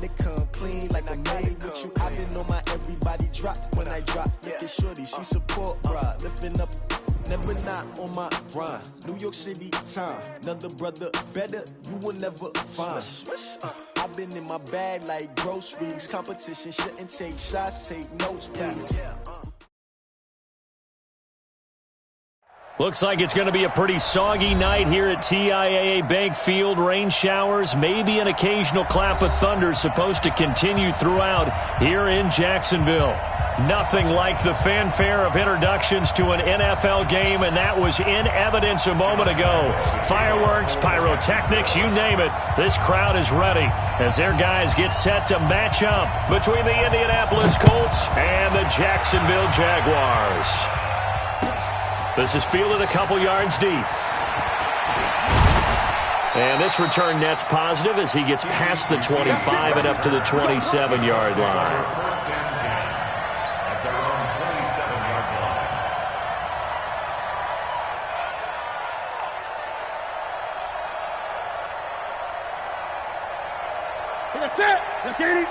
it come clean like I made with you. I've been on my everybody drop when I drop. Look at shorty, she support bra, lifting up. Never not on my grind. New York City time. Another brother better, you will never find. I've been in my bag like groceries. Competition shouldn't take shots, take notes, please. Looks like it's going to be a pretty soggy night here at TIAA Bank Field. Rain showers, maybe an occasional clap of thunder supposed to continue throughout here in Jacksonville. Nothing like the fanfare of introductions to an NFL game, and that was in evidence a moment ago. Fireworks, pyrotechnics, you name it. This crowd is ready as their guys get set to match up between the Indianapolis Colts and the Jacksonville Jaguars. This is fielded a couple yards deep. And this return net's positive as he gets past the 25 and up to the 27-yard line. That's it. Look at it.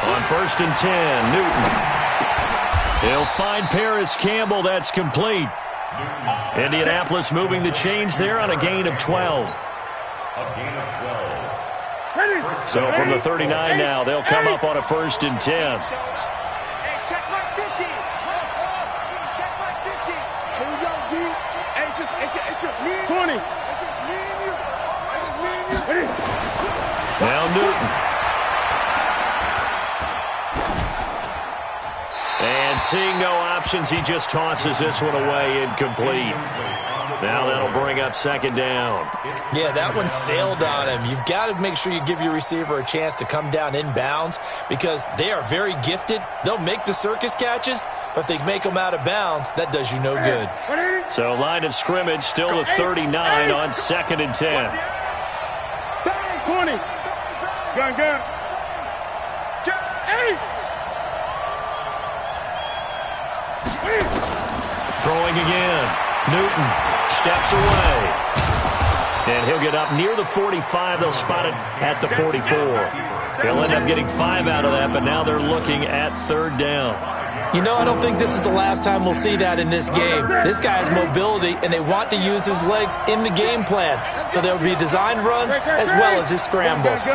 On 1st and 10, Newton. He'll find Paris Campbell. That's complete. Indianapolis moving the chains there on a gain of 12. So from the 39 now, they'll come up on a 1st and 10. Check my 50. Check my 50. Here we go, D. Hey, it's just me. 20. It's just me and you. It's just me and you. Now Newton. And seeing no options, he just tosses this one away, incomplete. Now that'll bring up 2nd down. Yeah, that one sailed on him. You've got to make sure you give your receiver a chance to come down inbounds because they are very gifted. They'll make the circus catches, but if they make them out of bounds, that does you no good. So line of scrimmage still the 39 on 2nd and 10. 20. Gun. Throwing again. Newton steps away. And he'll get up near the 45. They'll spot it at the 44. They'll end up getting 5 out of that, but now they're looking at 3rd down. You know, I don't think this is the last time we'll see that in this game. This guy has mobility, and they want to use his legs in the game plan. So there will be designed runs as well as his scrambles.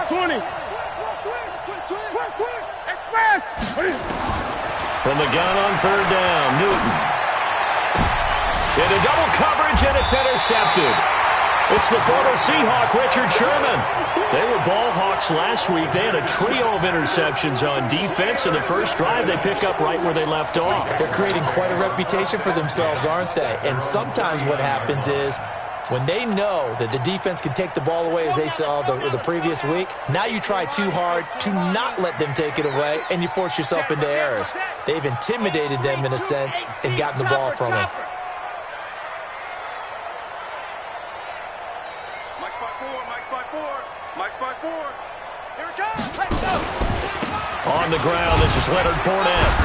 20. From the gun on 3rd down, Newton. Into double coverage, and it's intercepted. It's the former Seahawk, Richard Sherman. They were ball hawks last week. They had a trio of interceptions on defense. In the first drive, they pick up right where they left off. They're creating quite a reputation for themselves, aren't they? And sometimes what happens is when they know that the defense can take the ball away, as they saw the previous week, now you try too hard to not let them take it away, and you force yourself into errors. They've intimidated them in a sense and gotten the ball from them. On the ground, this is Leonard Fournette.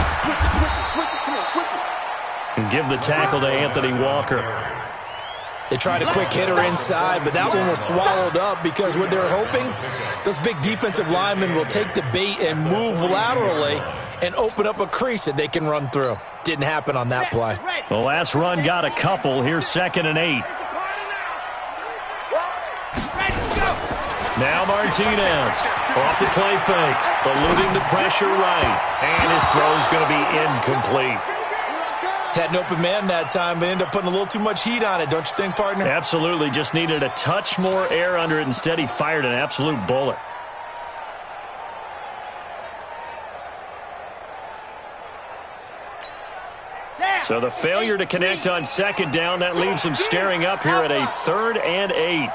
Switch it. And give the tackle to Anthony Walker. They tried a quick hitter inside, but that one was swallowed up because what they're hoping, those big defensive linemen will take the bait and move laterally and open up a crease that they can run through. Didn't happen on that play. The last run got a couple. Here's 2nd and 8. Now Martinez off the play fake, eluding the pressure right, and his throw's going to be incomplete. Had an open man that time, but ended up putting a little too much heat on it, don't you think, partner? Absolutely. Just needed a touch more air under it. Instead, he fired an absolute bullet. So the failure to connect on 2nd down, that leaves him staring up here at a 3rd and 8.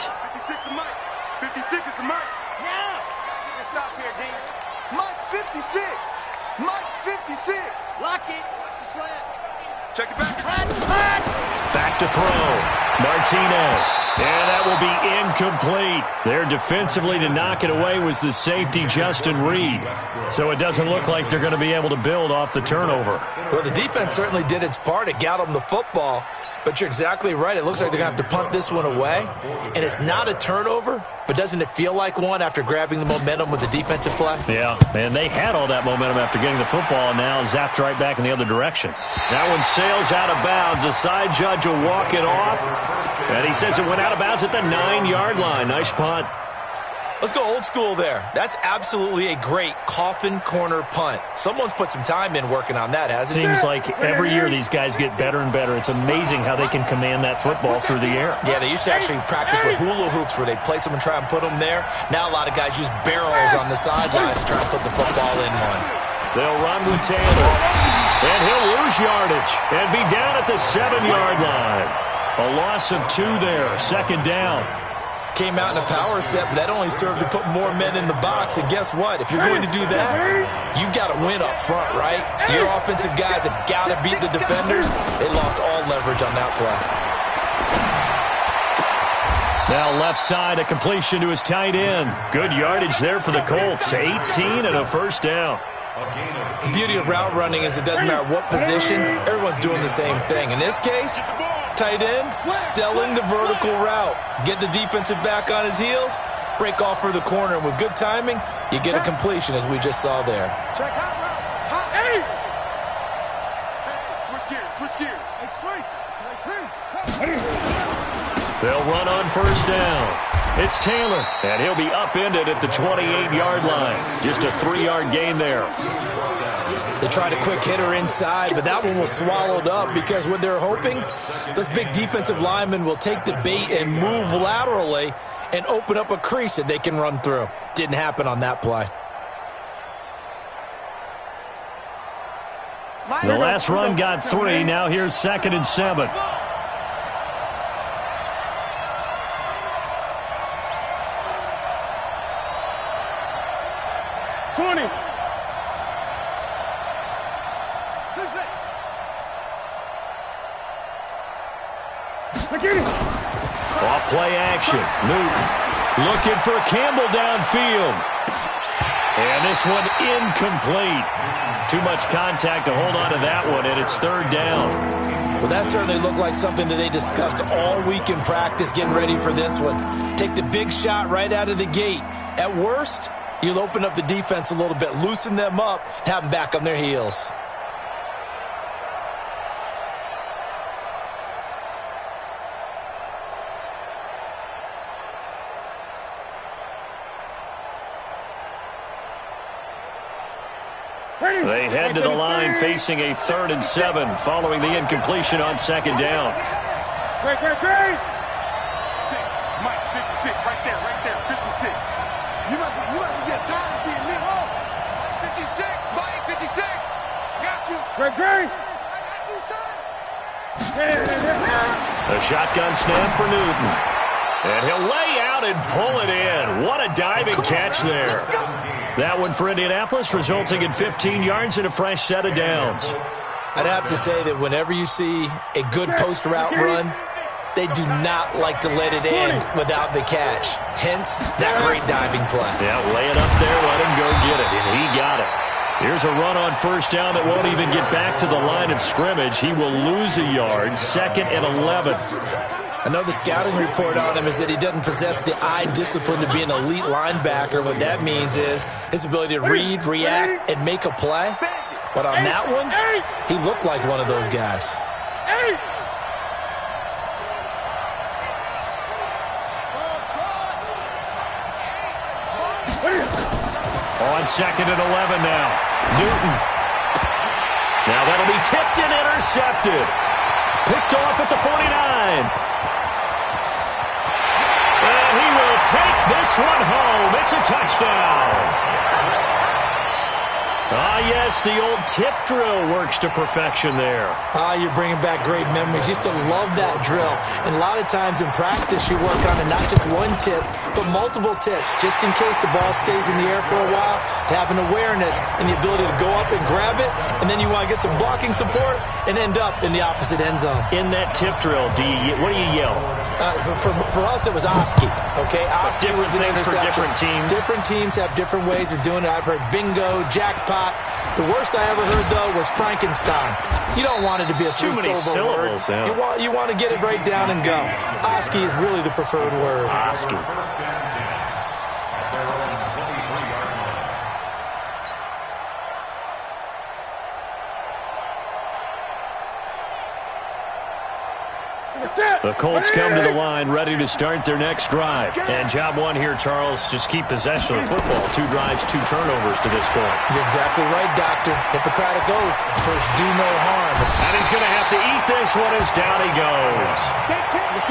56 is the mark. Now. Stop here, D. Mike's 56. Mike's 56. Lock it. Watch the slant. Check it back. Back to throw. Martinez. And that will be incomplete. There defensively to knock it away was the safety, Justin Reed. So it doesn't look like they're going to be able to build off the turnover. Well, the defense certainly did its part. It got them the football. But you're exactly right. It looks like they're going to have to punt this one away. And it's not a turnover, but doesn't it feel like one after grabbing the momentum with the defensive play? Yeah, and they had all that momentum after getting the football, and now zapped right back in the other direction. That one sails out of bounds. The side judge will walk it off. And he says it went out of bounds at the 9-yard line. Nice punt. Let's go old school there. That's absolutely a great coffin corner punt. Someone's put some time in working on that, hasn't it? Seems like every year these guys get better and better. It's amazing how they can command that football through the air. Yeah, they used to actually practice with hula hoops where they place them and try and put them there. Now a lot of guys use barrels on the sidelines to try and put the football in one. They'll run with Taylor. And he'll lose yardage and be down at the 7-yard line. A loss of 2 there, second down. Came out in a power set, but that only served to put more men in the box. And guess what? If you're going to do that, you've got to win up front, right? Your offensive guys have got to beat the defenders. They lost all leverage on that play. Now left side, a completion to his tight end. Good yardage there for the Colts. 18 and a first down. The beauty of route running is it doesn't matter what position. Everyone's doing the same thing. In this case, tight end, selling the vertical route. Get the defensive back on his heels, break off for the corner, and with good timing, you get a completion, as we just saw there. Check out route. Hey! Switch gears, switch gears. They'll run on first down. It's Taylor, and he'll be upended at the 28-yard line. Just a 3-yard gain there. They tried a quick hitter inside, but that one was swallowed up because what they're hoping, those big defensive linemen will take the bait and move laterally and open up a crease that they can run through. Didn't happen on that play. The last run got 3. Now here's 2nd and 7. Off play action. Newton looking for Campbell downfield. And this one incomplete. Too much contact to hold on to that one, and it's 3rd down. Well, that certainly looked like something that they discussed all week in practice getting ready for this one. Take the big shot right out of the gate. At worst, you'll open up the defense a little bit, loosen them up, and have them back on their heels. They head to the line facing a 3rd and 7 following the incompletion on 2nd down. Great. 6, Mike, 56, right there, 56. You must get tired of seeing me. 56, Mike, 56. Got you. Great. I got you, son. A shotgun snap for Newton. And he'll lay out and pull it in. What a diving catch there. That one for Indianapolis, resulting in 15 yards and a fresh set of downs. I'd have to say that whenever you see a good post route run, they do not like to let it end without the catch. Hence, that great diving play. Yeah, lay it up there, let him go get it, and he got it. Here's a run on first down that won't even get back to the line of scrimmage. He will lose a yard, 2nd and 11. I know the scouting report on him is that he doesn't possess the eye discipline to be an elite linebacker. What that means is his ability to read, react, and make a play. But on that one, he looked like one of those guys. On 2nd and 11 now. Newton. Now that'll be tipped and intercepted. Picked off at the 49. And he will take this one home. It's a touchdown. Ah, yes, the old tip drill works to perfection there. Ah, you're bringing back great memories. Used to love that drill. And a lot of times in practice, you work on it, not just one tip, but multiple tips, just in case the ball stays in the air for a while, to have an awareness and the ability to go up and grab it, and then you want to get some blocking support and end up in the opposite end zone. In that tip drill, what do you yell? For us, it was Oski, okay? Oski different was an things for interception. different teams. Different teams have different ways of doing it. I've heard bingo, jackpot. The worst I ever heard, though, was Frankenstein. You don't want it to be a three-syllable word. Yeah. You want to get it right down and go. Oski is really the preferred word. Oski. The Colts come to the line, ready to start their next drive. And job one here, Charles, just keep possession of the football. 2 drives, 2 turnovers to this point. You're exactly right, Doctor. Hippocratic oath. First, do no harm. And he's going to have to eat this one as down he goes.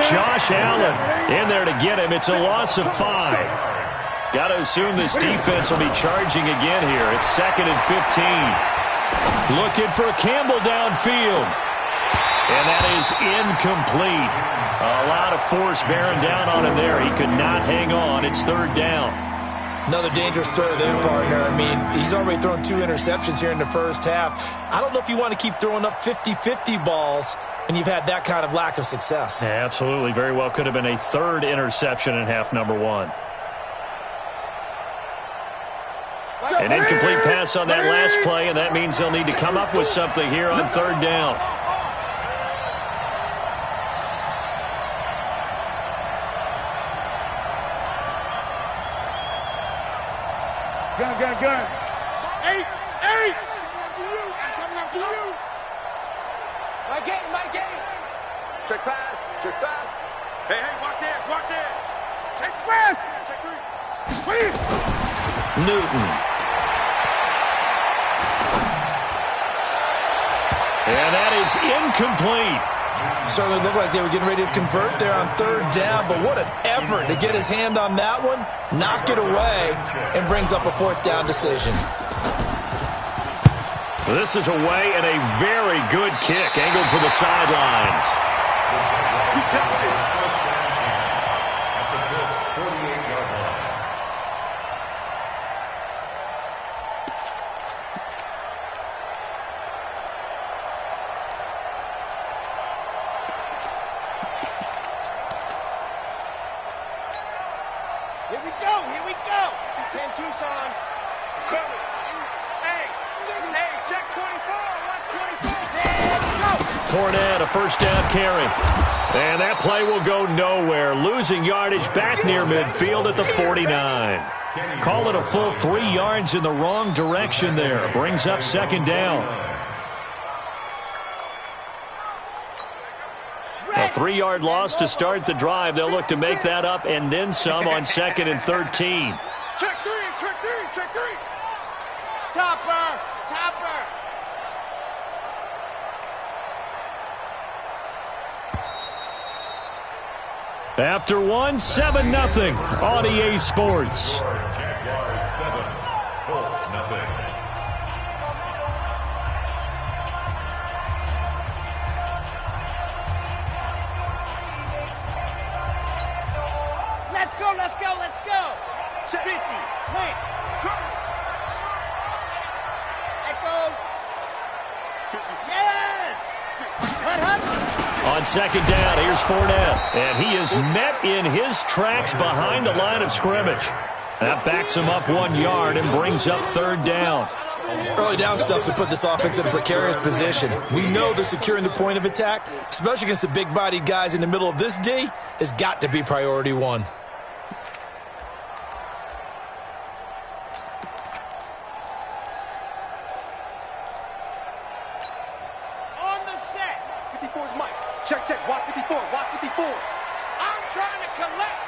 Josh Allen in there to get him. It's a loss of 5. Got to assume this defense will be charging again here. It's 2nd and 15. Looking for Campbell downfield. And that is incomplete. A lot of force bearing down on him there. He could not hang on. It's 3rd down. Another dangerous throw there, partner. I mean, he's already thrown 2 interceptions here in the first half. I don't know if you want to keep throwing up 50-50 balls when you've had that kind of lack of success. Yeah, absolutely. Very well could have been a 3rd interception in half number 1. An incomplete pass on that last play, and that means they'll need to come up with something here on 3rd down. Gun. 8. I'm coming up to you. My game. Check pass. Hey, watch it. Check pass. Check 3. Wait. Newton. And that is incomplete. Certainly looked like they were getting ready to convert there on 3rd down, but what an effort to get his hand on that one, knock it away, and brings up a 4th down decision. This is away and a very good kick, angled for the sidelines. Here we go. 10 Tucson. Hey, check 24. Watch 24. Go. Fournette, a 1st down carry. And that play will go nowhere. Losing yardage back near midfield at the 49. Call it a full 3 yards in the wrong direction there. Brings up 2nd down. A 3-yard loss to start the drive. They'll look to make that up and then some on 2nd and 13. Check 3. Topper. After 1, 7-0 on EA Sports. Jaguars 7, Colts nothing. Let's go. 50. Plant. Echo. Yes. On 2nd down, here's Fournette. And he is met in his tracks behind the line of scrimmage. That backs him up 1 yard and brings up 3rd down. Early down stuff to put this offense in a precarious position. We know that securing the point of attack, especially against the big-bodied guys in the middle of this D, has got to be priority 1. Check. Watch 54. I'm trying to collect.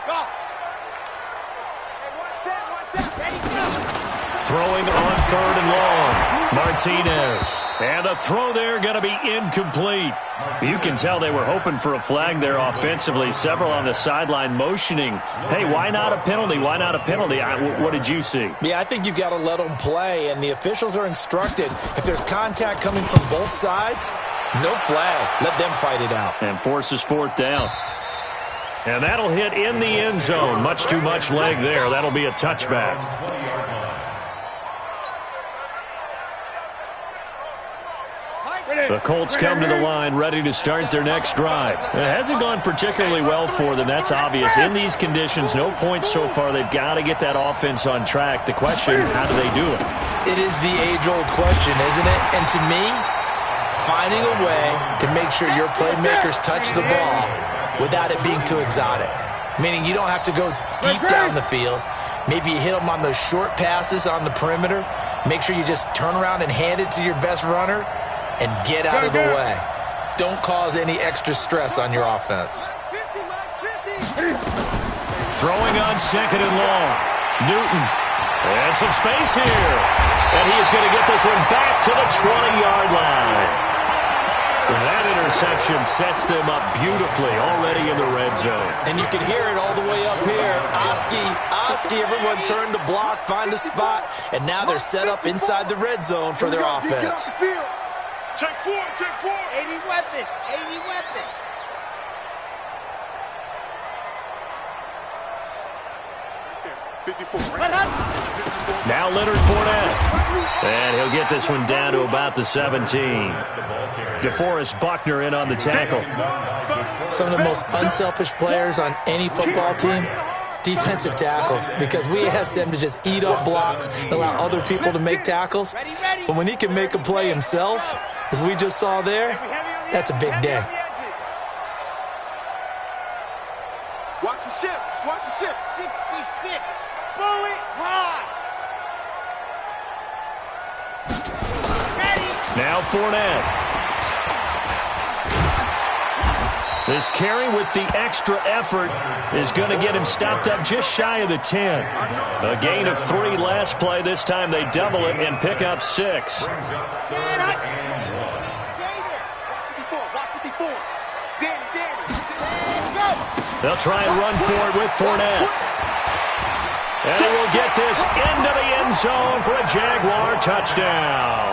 Go. Hey, one set. Ready, go. Throwing on 3rd and long. Martinez. And the throw there going to be incomplete. You can tell they were hoping for a flag there offensively. Several on the sideline motioning, hey, why not a penalty? Why not a penalty? What did you see? Yeah, I think you've got to let them play, and the officials are instructed. If there's contact coming from both sides, no flag. Let them fight it out. And forces fourth down. And that'll hit in the end zone. Much too much leg there. That'll be a touchback. The Colts come to the line ready to start their next drive. It hasn't gone particularly well for them. That's obvious. In these conditions, no points so far. They've got to get that offense on track. The question, how do they do it? It is the age-old question, isn't it? And to me, finding a way to make sure your playmakers touch the ball without it being too exotic. Meaning you don't have to go deep down the field. Maybe you hit them on those short passes on the perimeter. Make sure you just turn around and hand it to your best runner and get out of the way. Don't cause any extra stress on your offense. Throwing on second and long. Newton. And some space here. And he is going to get this one back to the 20-yard line. That interception sets them up beautifully already in the red zone. And you can hear it all the way up here. Oski, everyone turned to block, find a spot, and now they're set up inside the red zone for their offense. Check four. 80 weapon. Now Leonard Fournette. And he'll get this one down to about the 17. DeForest Buckner in on the tackle. Some of the most unselfish players on any football team, defensive tackles, because we ask them to just eat up blocks and allow other people to make tackles. But when he can make a play himself, as we just saw there, that's a big day. Watch the ship. 66. Bullet high. Ready. Now Fournette. This carry with the extra effort is going to get him stopped up just shy of the 10. A gain of 3 last play. This time they double it and pick up 6. They'll try and run for it with Fournette. And he will get this into the end zone for a Jaguar touchdown.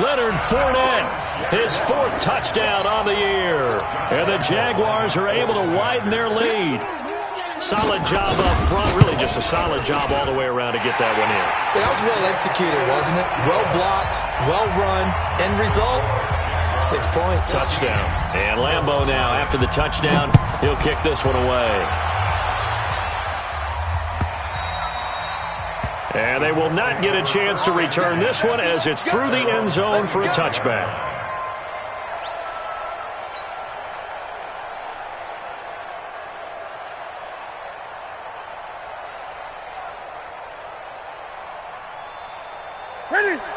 Leonard Fournette, his 4th touchdown on the year. And the Jaguars are able to widen their lead. Solid job up front, really just a solid job all the way around to get that one in. That was well executed, wasn't it? Well blocked, well run, end result, 6 points. Touchdown. And Lambeau now, after the touchdown, he'll kick this one away. And they will not get a chance to return this one as it's through the end zone for a touchback.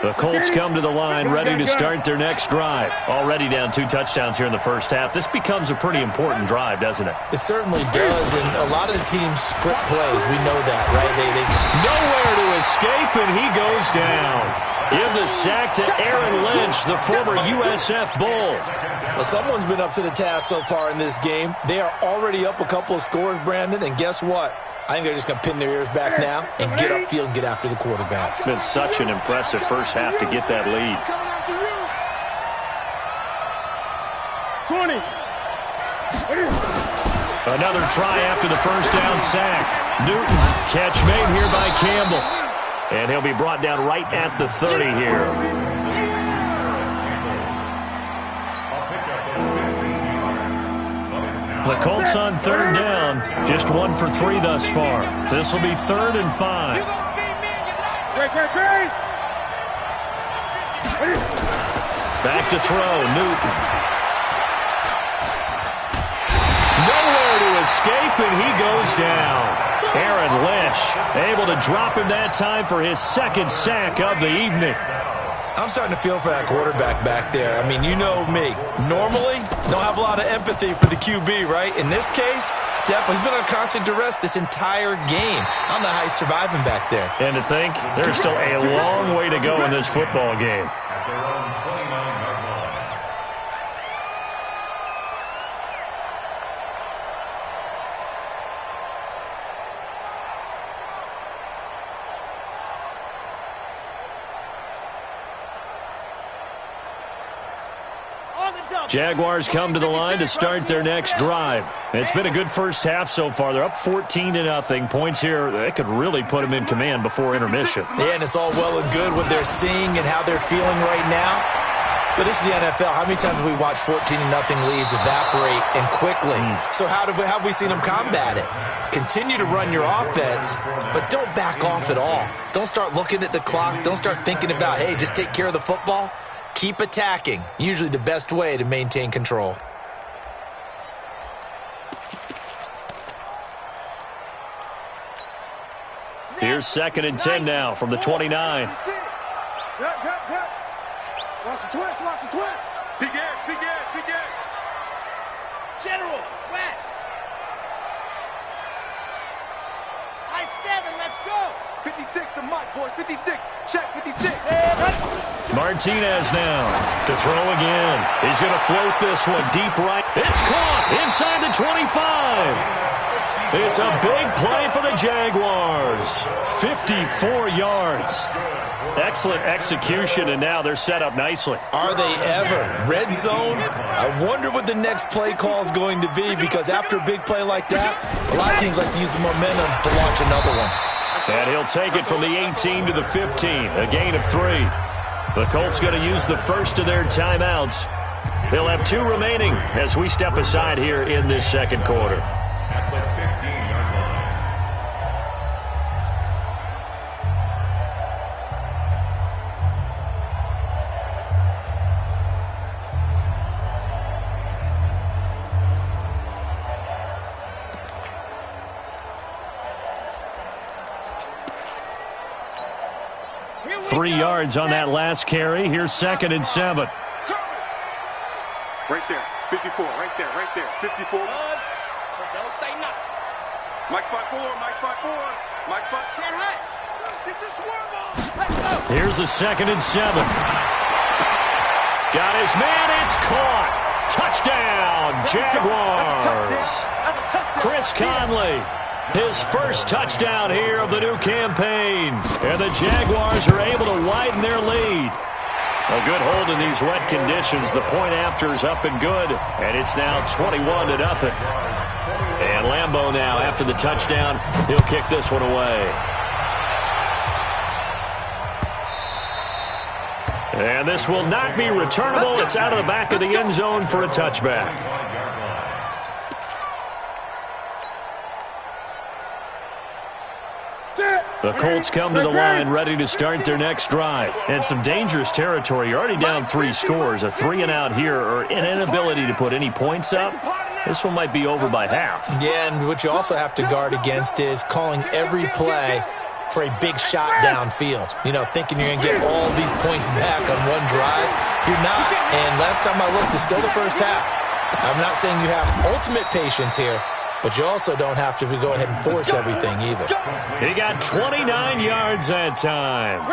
The Colts come to the line ready to start their next drive. Already down 2 touchdowns here in the first half. This becomes a pretty important drive, doesn't it? It certainly does, and a lot of the teams script plays. We know that, right? They nowhere to escape, and he goes down. Give the sack to Aaron Lynch, the former USF Bull. Well, someone's been up to the task so far in this game. They are already up a couple of scores, Brandon, and guess what? I think they're just going to pin their ears back now and get upfield and get after the quarterback. Been such an impressive first half to get that lead. 20. Another try after the first down sack. Newton, catch made here by Campbell. And he'll be brought down right at the 30 here. The Colts on 3rd down, just 1 for 3 thus far. This will be 3rd and 5. Back to throw, Newton. Nowhere to escape, and he goes down. Aaron Lynch able to drop him that time for his 2nd sack of the evening. I'm starting to feel for that quarterback back there. I mean, you know me. Normally, don't have a lot of empathy for the QB, right? In this case, definitely. He's been on constant duress this entire game. I don't know how he's surviving back there. And to think, there's still a long way to go in this football game. At their own 29-yard line. Jaguars come to the line to start their next drive. It's been a good first half so far. They're up 14-0. Points here, they could really put them in command before intermission. Yeah, and it's all well and good what they're seeing and how they're feeling right now. But this is the NFL. How many times have we watched 14-0 leads evaporate and quickly? So how have we seen them combat it? Continue to run your offense, but don't back off at all. Don't start looking at the clock. Don't start thinking about, hey, just take care of the football. Keep attacking. Usually the best way to maintain control. Here's 2nd and 10 now from the 29. Watch the twist, watch the twist. Big edge, big edge, big edge. General, West. I-7, let's go. 56 to Mike, boys, 56. Check, 56. Martinez now to throw again. He's going to float this one deep right. It's caught inside the 25. It's a big play for the Jaguars. 54 yards. Excellent execution, and now they're set up nicely. Are they ever? Red zone? I wonder what the next play call is going to be, because after a big play like that, a lot of teams like to use the momentum to launch another one. And he'll take it from the 18 to the 15, a gain of 3. The Colts going to use the first of their timeouts. They'll have 2 remaining as we step aside here in this second quarter. At the 15-yard line. 3 yards on that last carry. Here's 2nd and 7. Right there, 54, right there, 54. So don't say nothing. Mike spot 4, Mike spot 4. Mike spot. Sit high. Get your swerve on. Let's go. Here's the 2nd and 7. Got his man. It's caught. Touchdown, Jaguars. Chris Conley, his first touchdown here of the new campaign. And the Jaguars are able to widen their lead. A good hold in these wet conditions. The point after is up and good. And it's now 21-0. And Lambeau now, after the touchdown, he'll kick this one away. And this will not be returnable. It's out of the back of the end zone for a touchback. The Colts come to the line ready to start their next drive. And some dangerous territory. You're already down 3 scores. A 3-and-out here or an inability to put any points up. This one might be over by half. Yeah, and what you also have to guard against is calling every play for a big shot downfield. You know, thinking you're going to get all these points back on one drive. You're not. And last time I looked, it's still the first half. I'm not saying you have ultimate patience here, but you also don't have to go ahead and force everything either. He got 29 yards that time.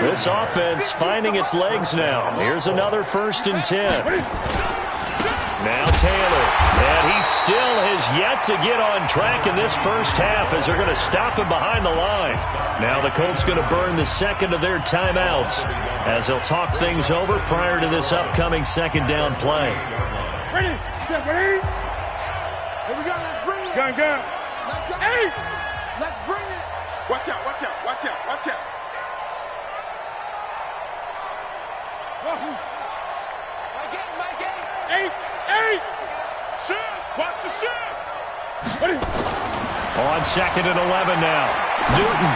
This offense finding its legs now. Here's another 1st and 10. Now Taylor. And he still has yet to get on track in this first half as they're going to stop him behind the line. Now the Colts going to burn the 2nd of their timeouts as they'll talk things over prior to this upcoming 2nd down play. Ready? Here we go, let's bring it. Gun. Let's go. Hey! Let's bring it. Watch out. My game. 8. Shift. Watch the shift. Ready? On 2nd and 11 now. Newton.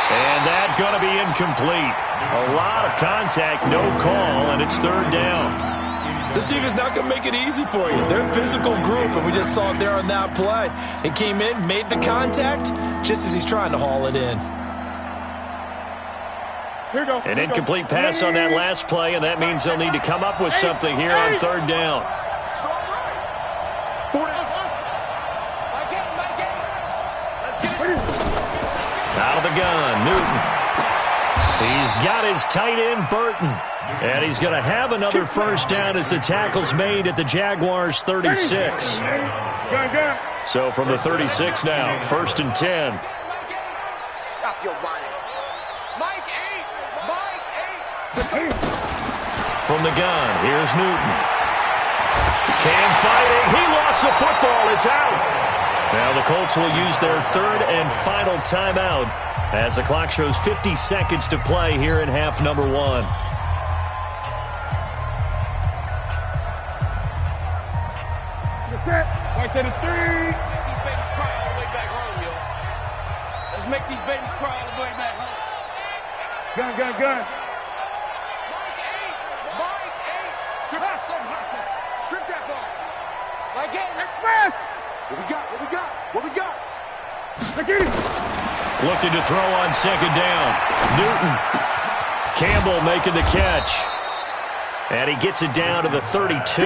And that going to be incomplete. A lot of contact, no call, and it's 3rd down. This defense is not going to make it easy for you. They're a physical group, and we just saw it there on that play. He came in, made the contact, just as he's trying to haul it in. An incomplete pass on that last play, and that means they'll need to come up with something here on third down. Out of the gun, Newton. He's got his tight end, Burton. And he's going to have another first down as the tackle's made at the Jaguars' 36. So from the 36 now, 1st and 10. Stop your whining. Mike 8. From the gun, here's Newton. Cam fighting. He lost the football. It's out. Now the Colts will use their third and final timeout as the clock shows 50 seconds to play here in half number 1. Right to the 3. These babies cry all the way back home, yo. Let's make these babies cry all the way back home. Gun. Mike 8. Strip that something, hustle. Strip that ball. Mike 8. Express. What we got? Look at it. Looking to throw on second down. Newton. Campbell making the catch. And he gets it down to the 32.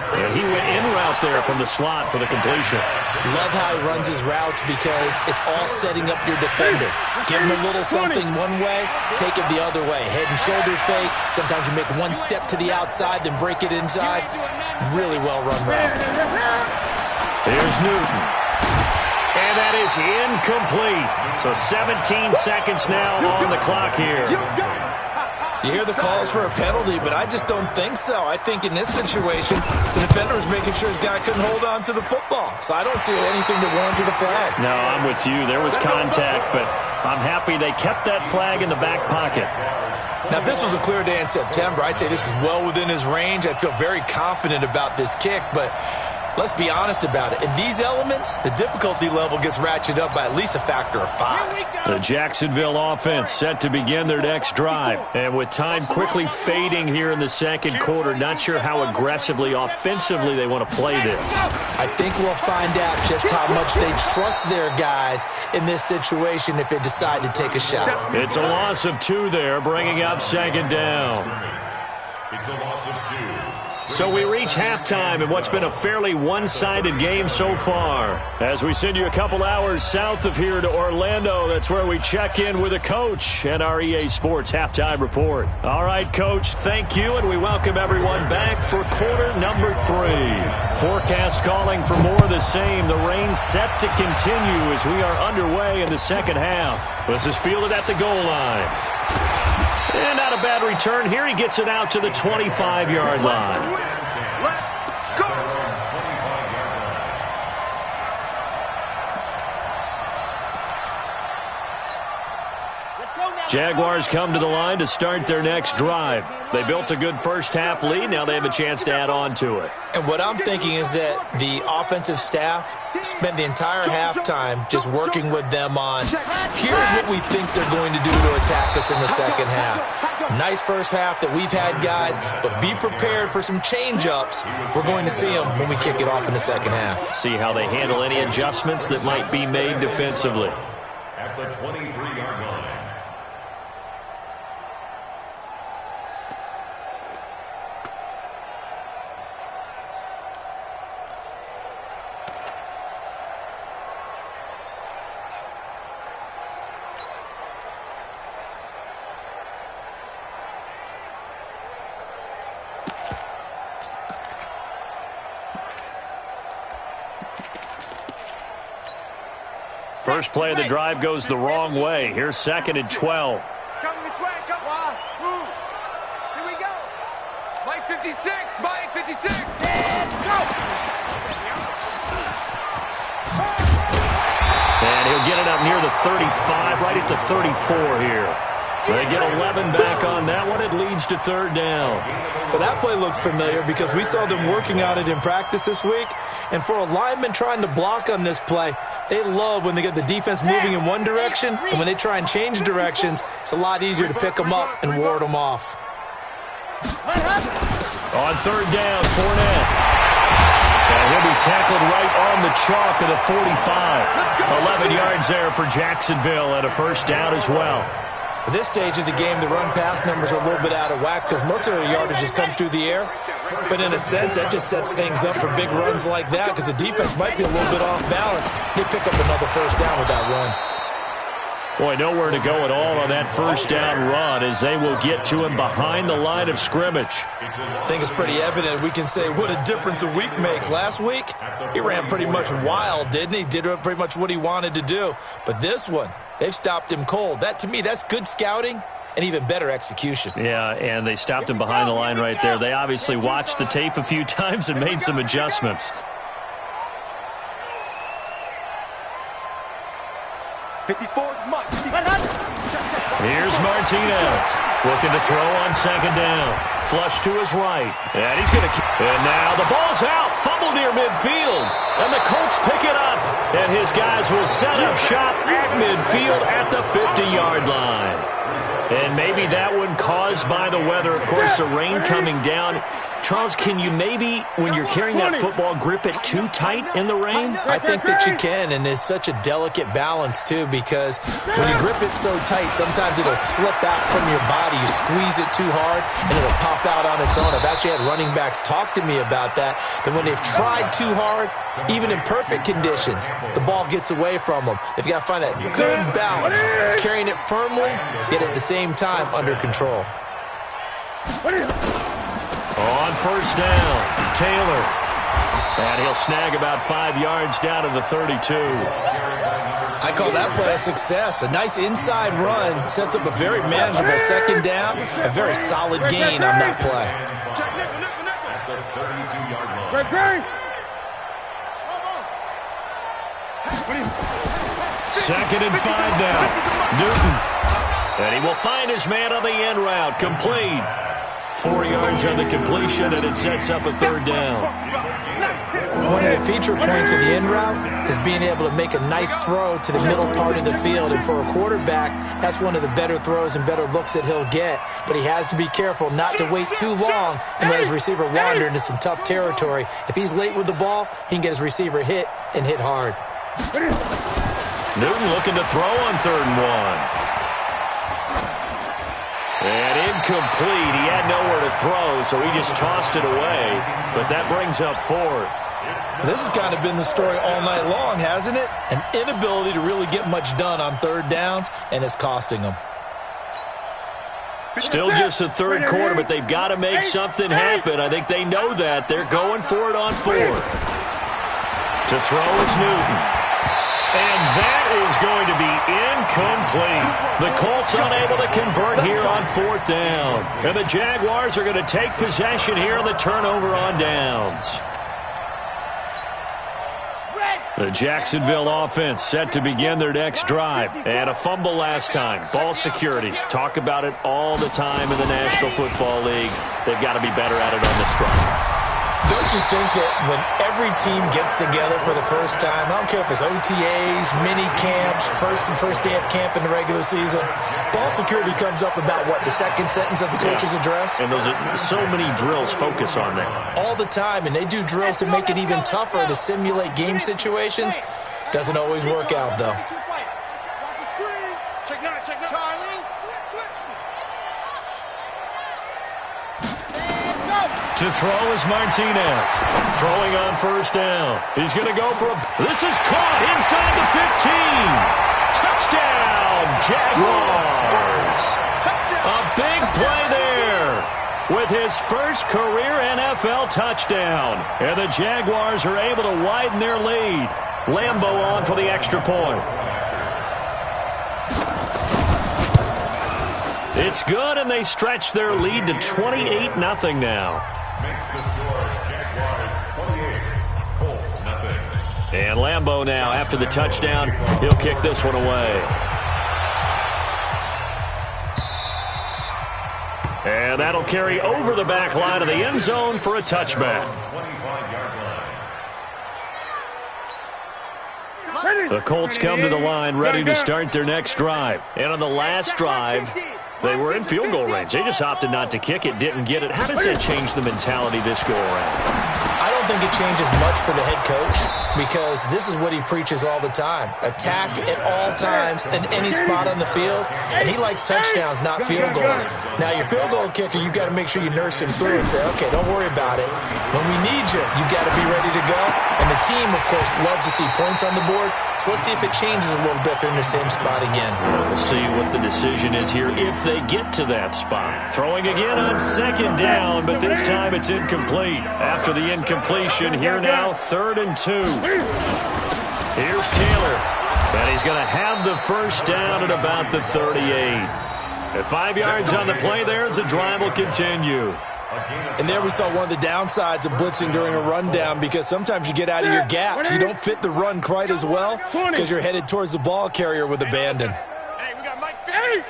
And he went in route there from the slot for the completion. Love how he runs his routes because it's all setting up your defender. Give him a little something one way, take it the other way. Head and shoulder fake. Sometimes you make one step to the outside, then break it inside. Really well run route. Here's Newton. And that is incomplete. So 17 seconds now on the clock here. You hear the calls for a penalty, but I just don't think so. I think in this situation, the defender was making sure his guy couldn't hold on to the football. So I don't see anything that warranted a flag. No, I'm with you. There was contact, but I'm happy they kept that flag in the back pocket. Now, if this was a clear day in September, I'd say this is well within his range. I'd feel very confident about this kick, but let's be honest about it. In these elements, the difficulty level gets ratcheted up by at least a factor of 5. The Jacksonville offense set to begin their next drive. And with time quickly fading here in the second quarter, not sure how aggressively, offensively they want to play this. I think we'll find out just how much they trust their guys in this situation if they decide to take a shot. It's a loss of 2 there, bringing up second down. It's a loss of 2. So we reach halftime in what's been a fairly one-sided game so far. As we send you a couple hours south of here to Orlando, that's where we check in with a coach and our EA Sports Halftime Report. All right, Coach, thank you, and we welcome everyone back for quarter number 3. Forecast calling for more of the same. The rain set to continue as we are underway in the second half. This is fielded at the goal line. And not a bad return here. He gets it out to the 25-yard line. Let's go. Jaguars come to the line to start their next drive. They built a good first-half lead. Now they have a chance to add on to it. And what I'm thinking is that the offensive staff spent the entire halftime just working with them on, here's what we think they're going to do to attack us in the second half. Nice first half that we've had, guys, but be prepared for some change-ups. We're going to see them when we kick it off in the second half. See how they handle any adjustments that might be made defensively. At the 23-yard line. First play of the drive goes the wrong way. Here's 2nd and 12. It's coming this way. Come on. Move. Here we go. Mike 56. Mike 56. And go. And he'll get it up near the 35, right at the 34 here. They get 11 back on that one. It leads to third down. Well, that play looks familiar because we saw them working on it in practice this week. And for a lineman trying to block on this play, they love when they get the defense moving in one direction, and when they try and change directions, it's a lot easier to pick them up and ward them off. On third down, Fournette. And he'll be tackled right on the chalk of the 45. 11 yards there for Jacksonville and a first down as well. At this stage of the game, the run-pass numbers are a little bit out of whack because most of the yardage has come through the air. But in a sense, that just sets things up for big runs like that because the defense might be a little bit off balance. They pick up another first down with that run. Boy, nowhere to go at all on that first down run as they will get to him behind the line of scrimmage. I think it's pretty evident. We can say what a difference a week makes. Last week, he ran pretty much wild, didn't he? Did pretty much what he wanted to do. But this one, they've stopped him cold. That, to me, that's good scouting and even better execution. Yeah, and they stopped him behind the line right there. They obviously watched the tape a few times and made some adjustments. 54th month. Here's Martinez looking to throw on second down. Flush to his right. And he's going to... And now the ball's out. Fumble near midfield. And the Colts pick it up. And his guys will set up shop at midfield at the 50-yard line. And maybe that one caused by the weather. Of course, the rain coming down. Charles, can you maybe, when you're carrying that football, grip it too tight in the rain? I think that you can, and it's such a delicate balance, too, because when you grip it so tight, sometimes it'll slip out from your body. You squeeze it too hard, and it'll pop out on its own. I've actually had running backs talk to me about that when they've tried too hard, even in perfect conditions, the ball gets away from them. They've got to find that good balance, carrying it firmly, yet at the same time under control. On first down, Taylor. And he'll snag about 5 yards down to the 32. I call that play a success. A nice inside run sets up a very manageable second down, a very solid gain on that play. Second and 5 now. Newton. And he will find his man on the end route. Complete. 4 yards on the completion, and it sets up a third down. One of the feature points of the end route is being able to make a nice throw to the middle part of the field. And for a quarterback, that's one of the better throws and better looks that he'll get. But he has to be careful not to wait too long and let his receiver wander into some tough territory. If he's late with the ball, he can get his receiver hit and hit hard. Newton looking to throw on 3rd and 1. And incomplete. He had nowhere to throw, so he just tossed it away. But that brings up 4th. This has kind of been the story all night long, hasn't it? An inability to really get much done on 3rd downs, and it's costing them. Still just the 3rd quarter, but they've got to make something happen. I think they know that. They're going for it on 4th. To throw is Newton. And that is going to be incomplete. The Colts unable to convert here on 4th down. And the Jaguars are going to take possession here on the turnover on downs. The Jacksonville offense set to begin their next drive. And a fumble last time. Ball security. Talk about it all the time in the National Football League. They've got to be better at it on this drive. Don't you think that when every team gets together for the first time, I don't care if it's OTAs, mini camps, first day of camp in the regular season, ball security comes up about, what, the second sentence of the coach's address? And those are so many drills focus on that. All the time, and they do drills to make it even tougher to simulate game situations. Doesn't always work out, though. Check now, Charlie. To throw is Martinez. Throwing on first down. He's going to go for a... This is caught inside the 15. Touchdown, Jaguars. A big play there with his first career NFL touchdown. And the Jaguars are able to widen their lead. Lambo on for the extra point. It's good, and they stretch their lead to 28-0 now. Makes the score Jaguars 28, Colts nothing. And Lambo now, after the touchdown, he'll kick this one away. And that'll carry over the back line of the end zone for a touchback. The Colts come to the line ready to start their next drive. And on the last drive, they were in field goal range. They just opted not to kick it, didn't get it. How does that change the mentality this go around? I don't think it changes much for the head coach because this is what he preaches all the time. Attack at all times in any spot on the field, and he likes touchdowns, not field goals. Now, your field goal kicker, you've got to make sure you nurse him through and say, okay, don't worry about it. When we need you, you've got to be ready to go. And the team, of course, loves to see points on the board, so let's see if it changes a little bit if they're in the same spot again. We'll see what the decision is here if they get to that spot. Throwing again on second down, but this time it's incomplete. After the incompletion, here now, 3rd and 2. Here's Taylor, and he's going to have the first down at about the 38. At 5 yards on the play there, as the drive will continue. And there we saw one of the downsides of blitzing during a rundown because sometimes you get out of your gaps. You don't fit the run quite as well because you're headed towards the ball carrier with abandon. Hey, we got Mike. Hey!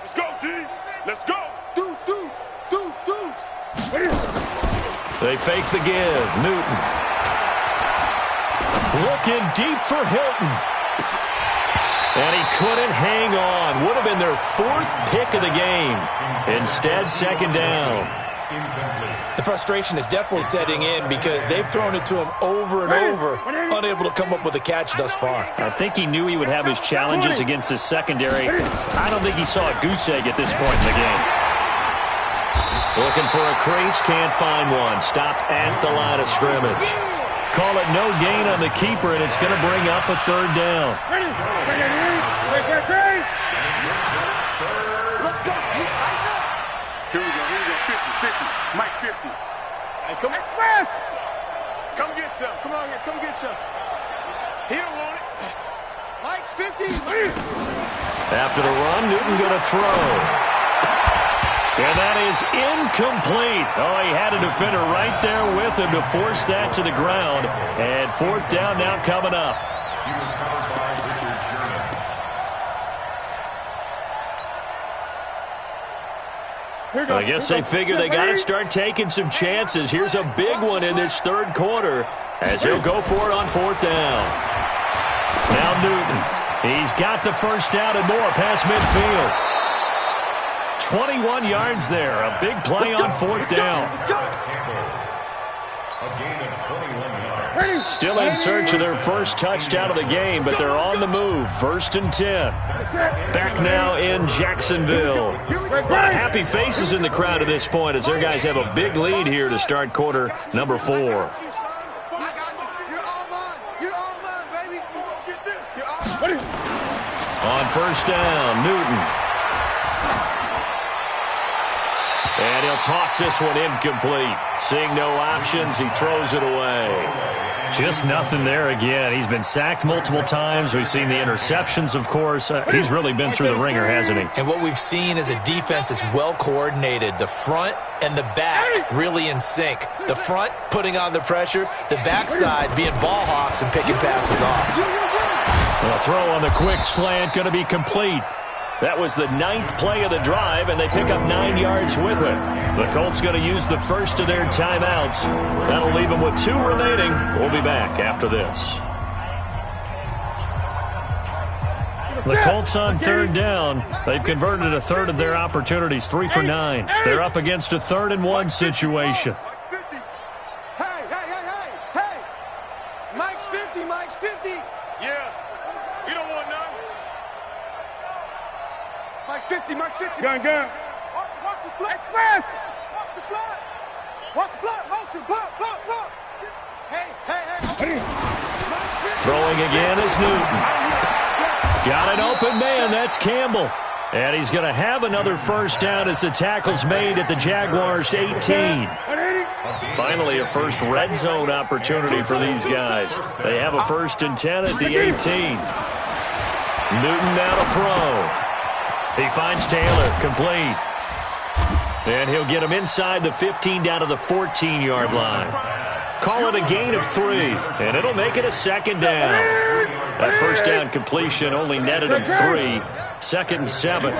Let's go, D. Let's go. Deuce. They fake the give. Newton. Looking deep for Hilton. And he couldn't hang on. Would have been their 4th pick of the game. Instead, second down. The frustration is definitely setting in because they've thrown it to him over and over, unable to come up with a catch thus far. I think he knew he would have his challenges against his secondary. I don't think he saw a goose egg at this point in the game. Looking for a crease, can't find one. Stopped at the line of scrimmage. Call it no gain on the keeper, and it's going to bring up a 3rd down. Let's go. Here we go. 50. Mike 50. Hey, come get some. Come on here. Come get some. He don't want it. Mike's 50. After the run, Newton going to throw. And that is incomplete. Oh, he had a defender right there with him to force that to the ground. And 4th down now coming up. He was covered by Richard Sherman. I guess they figure they got to start taking some chances. Here's a big one in this 3rd quarter as he'll go for it on 4th down. Now Newton. He's got the first down and more past midfield. 21 yards there. A big play on 4th down. A gain of 21 yards. Still in search of their first touchdown of the game, but they're on the move. 1st and 10. Back now in Jacksonville. A lot of happy faces in the crowd at this point as their guys have a big lead here to start quarter number 4. You're all mine, baby. On 1st down, Newton. And he'll toss this one incomplete. Seeing no options, he throws it away. Just nothing there again. He's been sacked multiple times. We've seen the interceptions, of course. He's really been through the ringer, hasn't he? And what we've seen is a defense that's well coordinated. The front and the back really in sync. The front putting on the pressure. The backside being ball hawks and picking passes off. A throw on the quick slant going to be complete. That was the 9th play of the drive, and they pick up 9 yards with it. The Colts going to use the first of their timeouts. That'll leave them with 2 remaining. We'll be back after this. The Colts on 3rd down. They've converted a third of their opportunities, 3 for 9. They're up against a 3rd and 1 situation. Hey. Mike's 50. Yeah. You don't want none. Mike's 50. Gun. Watch the flat. Watch the flat. Motion. Pop. Hey. Throwing again is Newton. Got an open man. That's Campbell. And he's going to have another first down as the tackle's made at the Jaguars' 18. Finally, a first red zone opportunity for these guys. They have a 1st and 10 at the 18. Newton now to throw. He finds Taylor, complete. And he'll get him inside the 15 down to the 14-yard line. Call it a gain of 3, and it'll make it a 2nd down. That first down completion only netted him 3. 2nd and 7.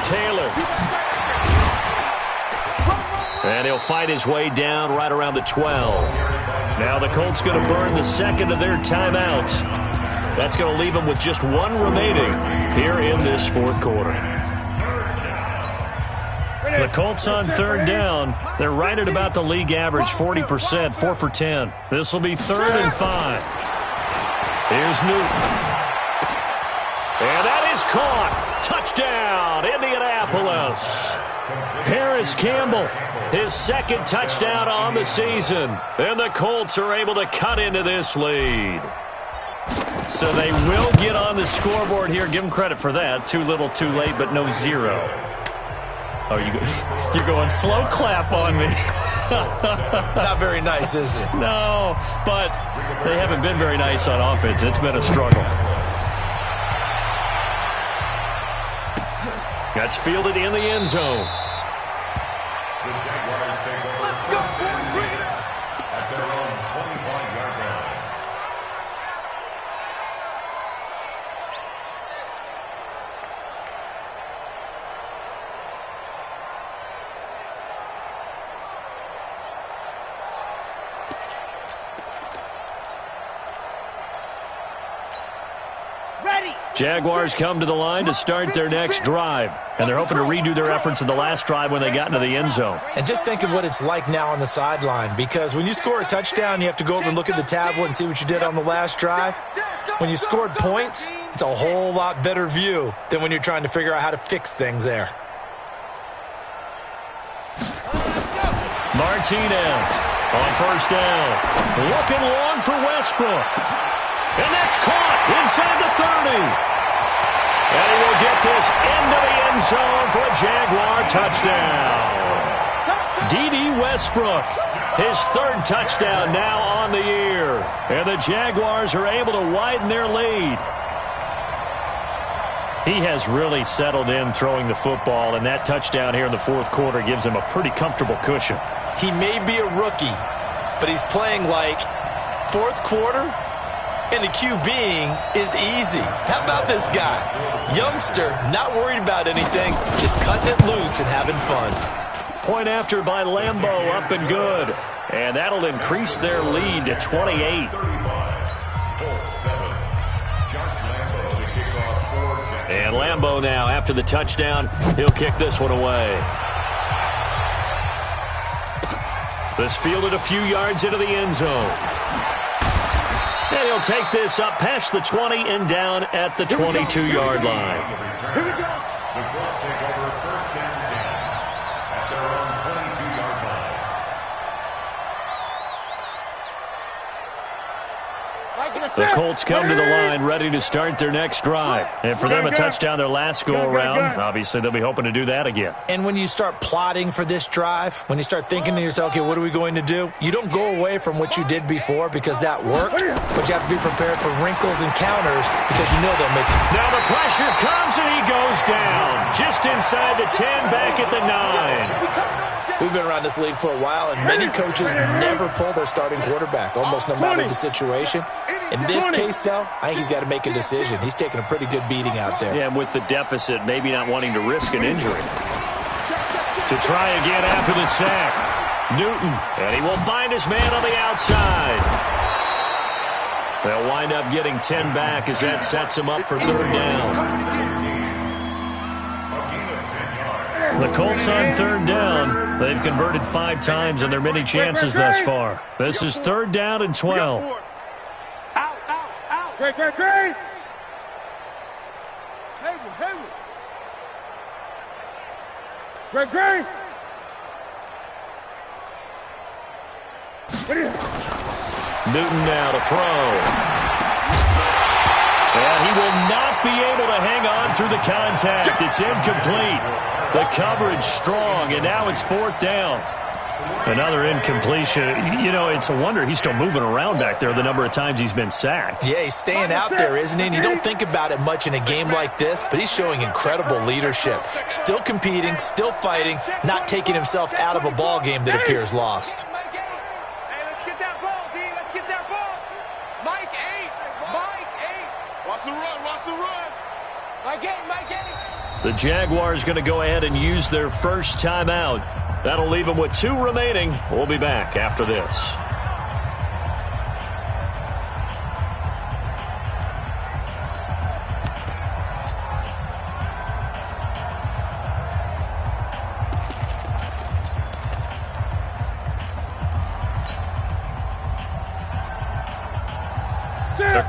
Taylor. And he'll fight his way down right around the 12. Now the Colts going to burn the 2nd of their timeouts. That's going to leave them with just 1 remaining here in this 4th quarter. The Colts on third down. They're right at about the league average, 40%, 4 for 10. This will be 3rd and 5. Here's Newton. And that is caught. Touchdown, Indianapolis. Paris Campbell, his 2nd touchdown on the season. And the Colts are able to cut into this lead. So they will get on the scoreboard here. Give them credit for that. Too little, too late, but no 0. Oh, you're going slow clap on me. Not very nice, is it? No, but they haven't been very nice on offense. It's been a struggle. That's fielded in the end zone. The Jaguars take over at their own 25-yard line. Jaguars come to the line to start their next drive. And they're hoping to redo their efforts in the last drive when they got into the end zone. And just think of what it's like now on the sideline, because when you score a touchdown, you have to go over and look at the tablet and see what you did on the last drive. When you scored points, it's a whole lot better view than when you're trying to figure out how to fix things there. Martinez on first down. Looking long for Westbrook. And that's caught inside the 30. And he will get this into the end zone for a Jaguar touchdown. D.D. Westbrook, his 3rd touchdown now on the year. And the Jaguars are able to widen their lead. He has really settled in throwing the football, and that touchdown here in the 4th quarter gives him a pretty comfortable cushion. He may be a rookie, but he's playing like 4th quarter. And the QBing is easy. How about this guy? Youngster, not worried about anything, just cutting it loose and having fun. Point after by Lambeau, up and good. And that'll increase their lead to 28. And Lambeau now, after the touchdown, he'll kick this one away. This fielded a few yards into the end zone. And he'll take this up past the 20 and down at the 22-yard line. Here we go. The Colts take over 1st and 10 at their own 22-yard line. The Colts come to the line ready to start their next drive. And for them, a touchdown their last go-around. Obviously, they'll be hoping to do that again. And when you start plotting for this drive, when you start thinking to yourself, okay, what are we going to do? You don't go away from what you did before because that worked, but you have to be prepared for wrinkles and counters because you know they'll make some. Now the pressure comes and he goes down. Just inside the 10, back at the 9. We've been around this league for a while, and many coaches never pull their starting quarterback, almost no matter the situation. In this case, though, I think he's got to make a decision. He's taking a pretty good beating out there. Yeah, and with the deficit, maybe not wanting to risk an injury. To try again after the sack. Newton, and he will find his man on the outside. They'll wind up getting 10 back as that sets him up for 3rd down. The Colts on 3rd down. They've converted 5 times in their many chances thus far. This is 3rd down and 12. Out. Great. Hayward. Great. Newton now to throw. And he will not be able to hang on through the contact. It's incomplete. The coverage strong, and now it's 4th down. Another incompletion. You know, it's a wonder he's still moving around back there the number of times he's been sacked. Yeah, he's staying out there, isn't he? And you don't think about it much in a game like this, but he's showing incredible leadership. Still competing, still fighting, not taking himself out of a ball game that appears lost. Hey, let's get that ball, D. Let's get that ball. Mike 8. Watch the run. Mike 8. The Jaguars going to go ahead and use their first timeout. That'll leave them with 2 remaining. We'll be back after this.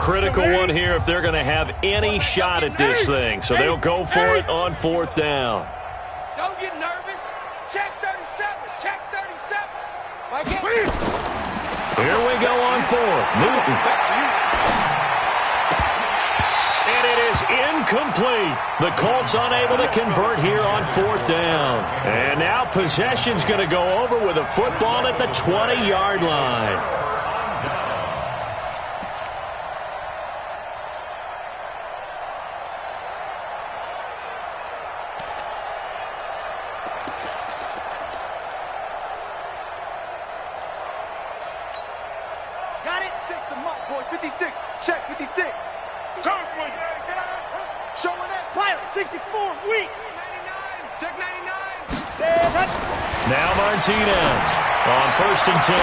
critical one here if they're going to have any shot at this thing. So they'll go for it on 4th down. Don't get nervous. Check 37. Check 37. Here we go on 4th. Newton. And it is incomplete. The Colts unable to convert here on 4th down. And now possession's going to go over with a football at the 20-yard line. Got it. 6 them up, boys. 56. Check 56. Come for you. Showing that pilot. 64. Weak. 99. Check 99. Now Martinez on 1st and 10.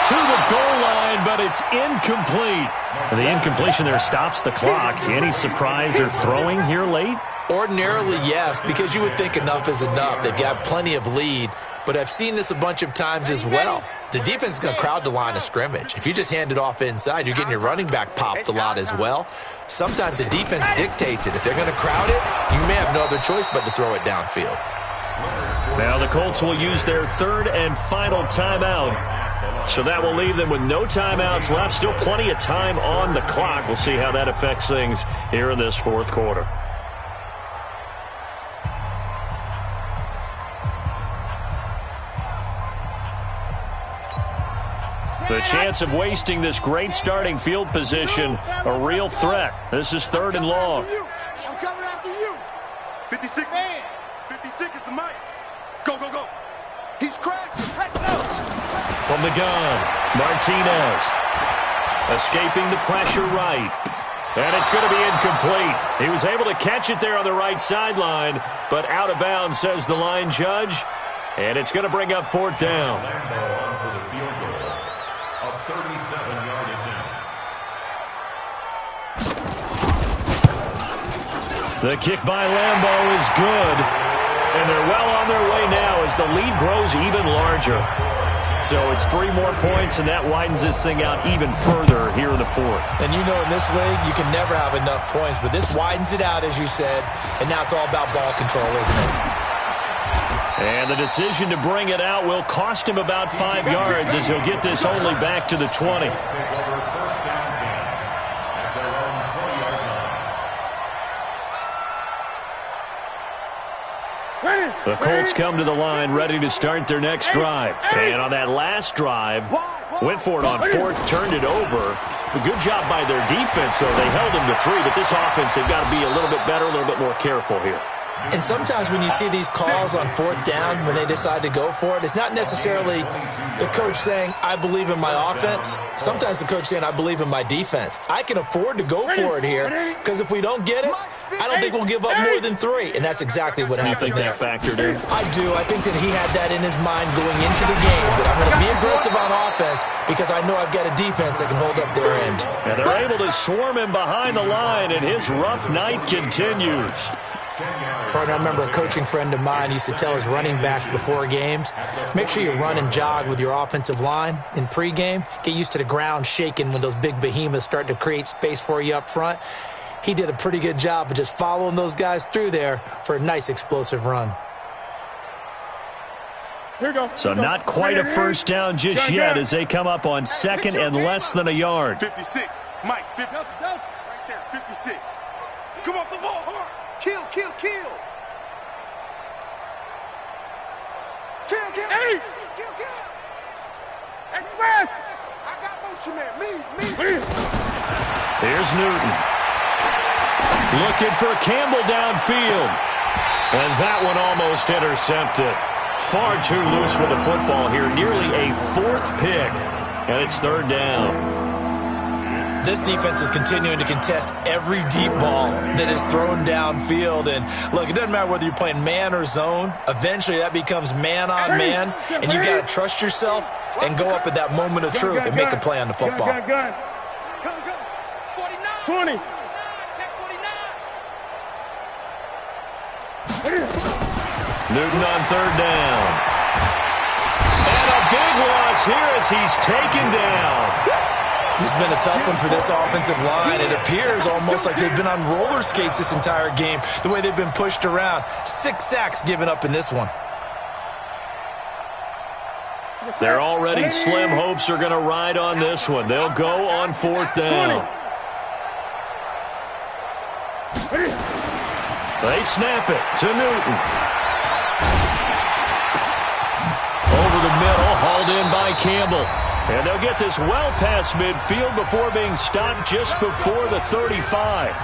To the goal line, but it's incomplete. The incompletion there stops the clock. Any surprise they're throwing here late? Ordinarily, yes, because you would think enough is enough. They've got plenty of lead, but I've seen this a bunch of times as well. The defense is going to crowd the line of scrimmage. If you just hand it off inside, you're getting your running back popped a lot as well. Sometimes the defense dictates it. If they're going to crowd it, you may have no other choice but to throw it downfield. Now the Colts will use their 3rd and final timeout. So that will leave them with no timeouts left. Still plenty of time on the clock. We'll see how that affects things here in this 4th quarter. The chance of wasting this great starting field position, a real threat. This is 3rd and long. I'm coming after you. 56. 56 is the mic. Go, go, go. He's crashing. From the gun, Martinez. Escaping the pressure right. And it's going to be incomplete. He was able to catch it there on the right sideline, but out of bounds, says the line judge. And it's going to bring up 4th down. The kick by Lambeau is good, and they're well on their way now as the lead grows even larger. So it's 3 more points, and that widens this thing out even further here in the 4th. And you know in this league, you can never have enough points, but this widens it out, as you said, and now it's all about ball control, isn't it? And the decision to bring it out will cost him about 5 yards as he'll get this only back to the 20. The Colts come to the line ready to start their next drive. And on that last drive, went for it on 4th, turned it over. A good job by their defense, though. They held him to 3, but this offense, they've got to be a little bit better, a little bit more careful here. And sometimes when you see these calls on 4th down, when they decide to go for it, it's not necessarily the coach saying, I believe in my offense. Sometimes the coach saying, I believe in my defense. I can afford to go for it here because if we don't get it, I don't think we'll give up more than 3. And that's exactly what happened. You think that factored in? I do. I think that he had that in his mind going into the game, that I'm going to be aggressive on offense because I know I've got a defense that can hold up their end. And they're able to swarm him behind the line, and his rough night continues. Partner, I remember a coaching friend of mine used to tell his running backs before games, make sure you run and jog with your offensive line in pregame. Get used to the ground shaking when those big behemoths start to create space for you up front. He did a pretty good job of just following those guys through there for a nice explosive run. Here we go. So not quite a first down just yet as they come up on 2nd and less than a yard. 56. Mike, 50. Right there, 56. Come off the ball hard. Kill, kill, kill. Kill, kill. Hey. Kill, kill. Express. I got motion, man. Me. Here's Newton. Looking for Campbell downfield. And that one almost intercepted. Far too loose with the football here. Nearly a 4th pick. And it's 3rd down. This defense is continuing to contest every deep ball that is thrown downfield. And, look, it doesn't matter whether you're playing man or zone. Eventually, that becomes man-on-man. And you got to trust yourself and go up at that moment of truth and make a play on the football. Gun. 20. Newton on 3rd down. And a big loss here as he's taken down. This has been a tough one for this offensive line. It appears almost like they've been on roller skates this entire game, the way they've been pushed around. 6 sacks given up in this one. Their already slim hopes are going to ride on this one. They'll go on 4th down. They snap it to Newton. Over the middle, hauled in by Campbell. And they'll get this well past midfield before being stopped just before the 35.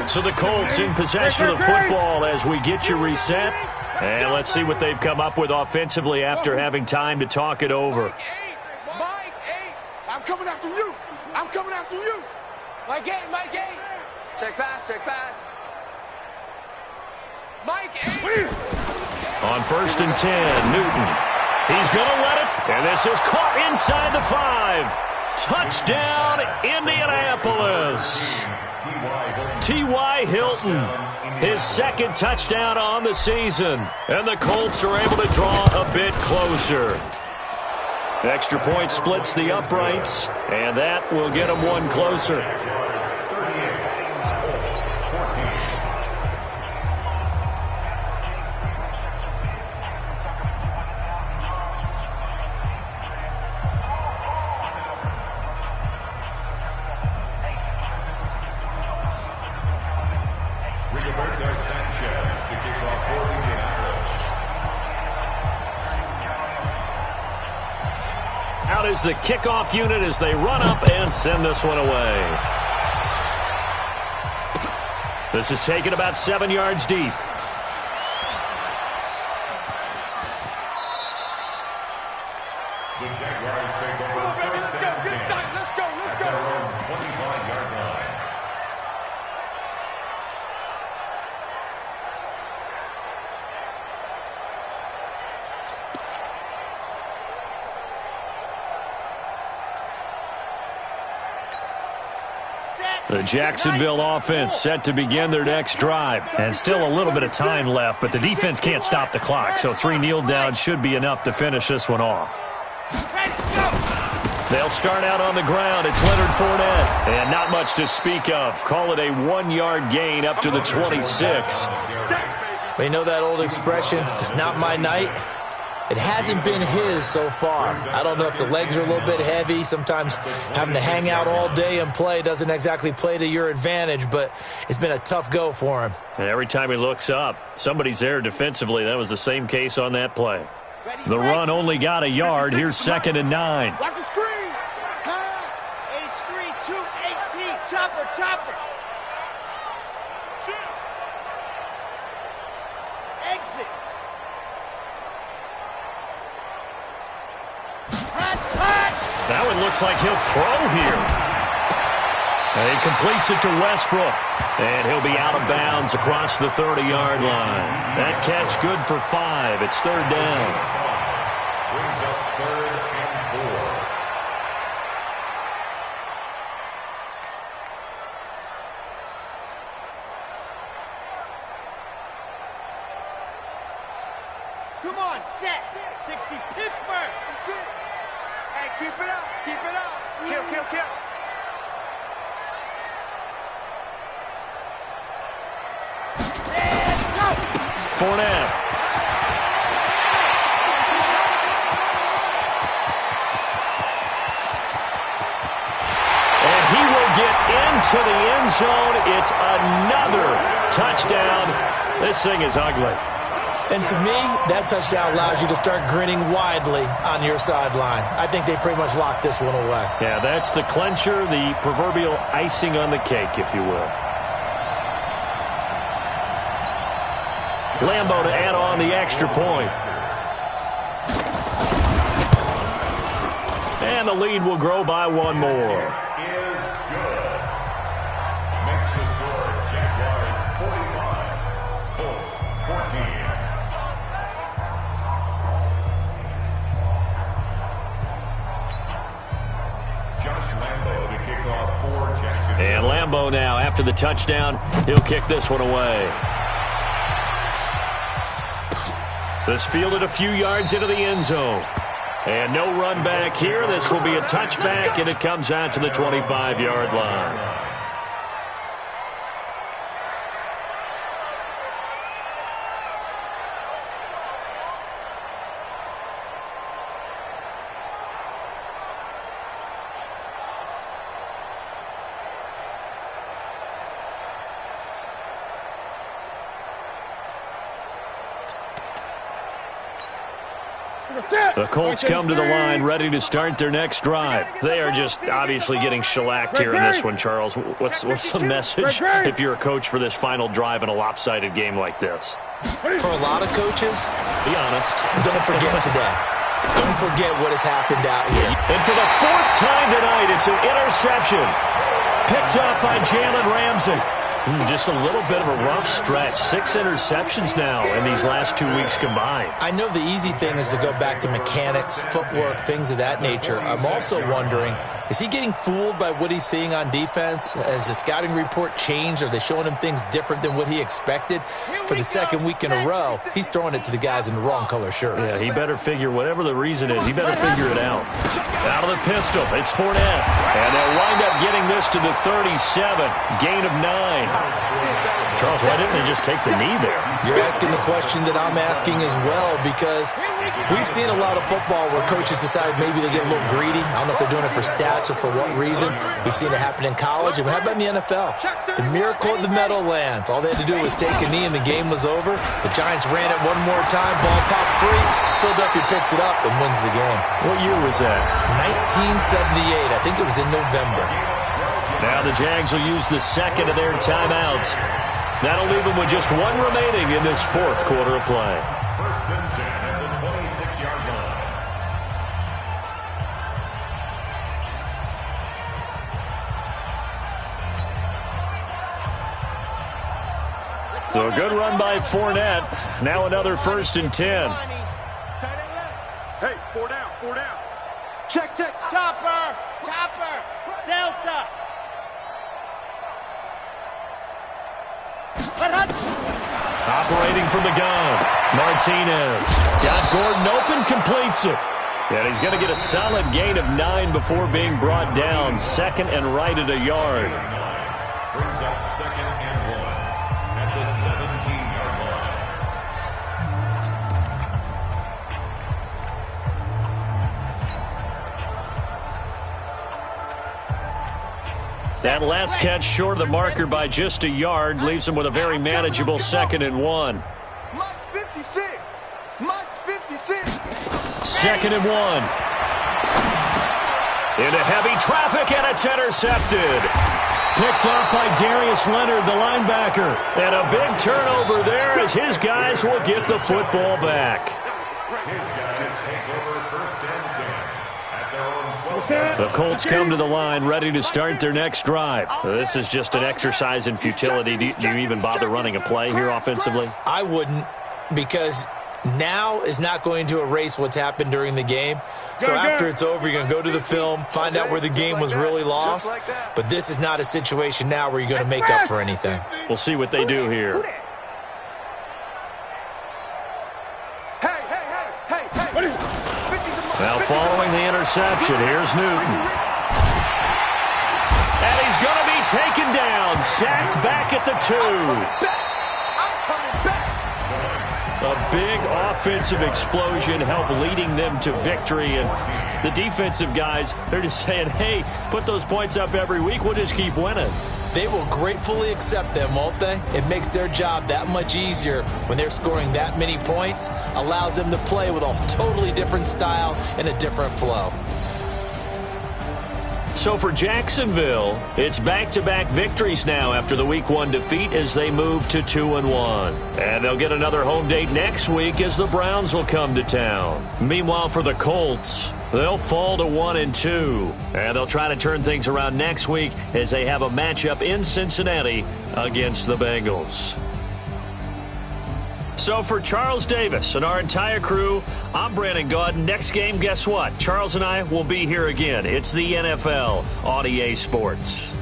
So the Colts in possession of the football as we get you reset. And let's see what they've come up with offensively after having time to talk it over. Mike 8. I'm coming after you. I'm coming after you. Mike 8. Mike 8. Check pass. Check pass. Mike 8. On 1st and 10, Newton. He's going to let it, and this is caught inside the 5. Touchdown, Indianapolis. T.Y. Hilton, his 2nd touchdown on the season, and the Colts are able to draw a bit closer. Extra point splits the uprights, and that will get them one closer. Out is the kickoff unit as they run up and send this one away. This is taken about 7 yards deep. The Jaguars take over 1st and 10. Let's go. At their own 25-yard line. The Jacksonville offense set to begin their next drive. And still a little bit of time left, but the defense can't stop the clock, so 3 kneel downs should be enough to finish this one off. They'll start out on the ground. It's Leonard Fournette. And not much to speak of. Call it a 1-yard gain up to the 26. We know that old expression, it's not my night. It hasn't been his so far. I don't know if the legs are a little bit heavy. Sometimes having to hang out all day and play doesn't exactly play to your advantage, but it's been a tough go for him. And every time he looks up, somebody's there defensively. That was the same case on that play. The run only got a yard. Here's 2nd and 9. Watch the screen. Pass. H3-2-18. Chopper. Exit. That one looks like he'll throw here. And he completes it to Westbrook. And he'll be out of bounds across the 30-yard line. That catch good for 5. It's 3rd down. Brings up 3rd and 4. Come on, set. 60 Pittsburgh. Hey, keep it up. Kill. And go. Fournette. And he will get into the end zone. It's another touchdown. This thing is ugly. And to me, that touchdown allows you to start grinning widely on your sideline. I think they pretty much locked this one away. Yeah, that's the clincher, the proverbial icing on the cake, if you will. Lambeau to add on the extra point. And the lead will grow by 1 more. Is good. Makes the score Jaguars 45, Colts 14. And Lambeau now, after the touchdown, he'll kick this one away. This fielded a few yards into the end zone. And no run back here. This will be a touchback, and it comes out to the 25-yard line. The Colts come to the line ready to start their next drive. They are just obviously getting shellacked here in this one, Charles. What's the message if you're a coach for this final drive in a lopsided game like this? For a lot of coaches, be honest, don't forget today. Don't forget what has happened out here. And for the fourth time tonight, it's an interception. Picked up by Jalen Ramsey. Just a little bit of a rough stretch. 6 interceptions now in these last 2 weeks combined. I know the easy thing is to go back to mechanics, footwork, things of that nature. I'm also wondering, is he getting fooled by what he's seeing on defense? Has the scouting report changed? Are they showing him things different than what he expected? For the second week in a row, he's throwing it to the guys in the wrong color shirts. Yeah, he better figure, whatever the reason is, he better figure it out. Out of the pistol, it's Fournette. And they'll wind up getting this to the 37. Gain of 9. Charles, why didn't they just take the knee there? You're asking the question that I'm asking as well, because we've seen a lot of football where coaches decide maybe they get a little greedy. I don't know if they're doing it for stats or for what reason. We've seen it happen in college. And how about in the NFL? The miracle of the Meadowlands. All they had to do was take a knee and the game was over. The Giants ran it one more time. Ball popped free. Philadelphia picks it up and wins the game. What year was that? 1978. I think it was in November. Now the Jags will use the second of their timeouts. That'll leave them with just one remaining in this fourth quarter of play. First and 10 at the 26-yard line. So a good run by Fournette. Now another first and 10. Hey, 4 down, 4 down. Check. Chopper. Delta. Operating from the gun, Martinez. Got Gordon open, completes it. And he's going to get a solid gain of 9 before being brought down. Second and right at a yard. Brings up 2nd and 1 at the 17-yard line. That last catch short of the marker by just a yard leaves him with a very manageable 2nd and 1. Mike's 56. 2nd and 1. Into heavy traffic, and it's intercepted. Picked off by Darius Leonard, the linebacker. And a big turnover there as his guys will get the football back. His guys take over 1st and 10 at their own 12. The Colts come to the line ready to start their next drive. This is just an exercise in futility. Do you even bother running a play here offensively? I wouldn't, because now is not going to erase what's happened during the game. So after it's over, you're going to go to the film, find out where the game was really lost. But this is not a situation now where you're going to make up for anything. We'll see what they do here. Now following the interception, here's Newton. And he's going to be taken down, sacked back at the 2. A big offensive explosion helped leading them to victory. And the defensive guys, they're just saying, hey, put those points up every week. We'll just keep winning. They will gratefully accept them, won't they? It makes their job that much easier when they're scoring that many points. Allows them to play with a totally different style and a different flow. So for Jacksonville, it's back-to-back victories now after the Week 1 defeat as they move to 2-1. And they'll get another home date next week as the Browns will come to town. Meanwhile, for the Colts, they'll fall to 1-2. And they'll try to turn things around next week as they have a matchup in Cincinnati against the Bengals. So for Charles Davis and our entire crew, I'm Brandon Gaudin. Next game, guess what? Charles and I will be here again. It's the NFL on EA Sports.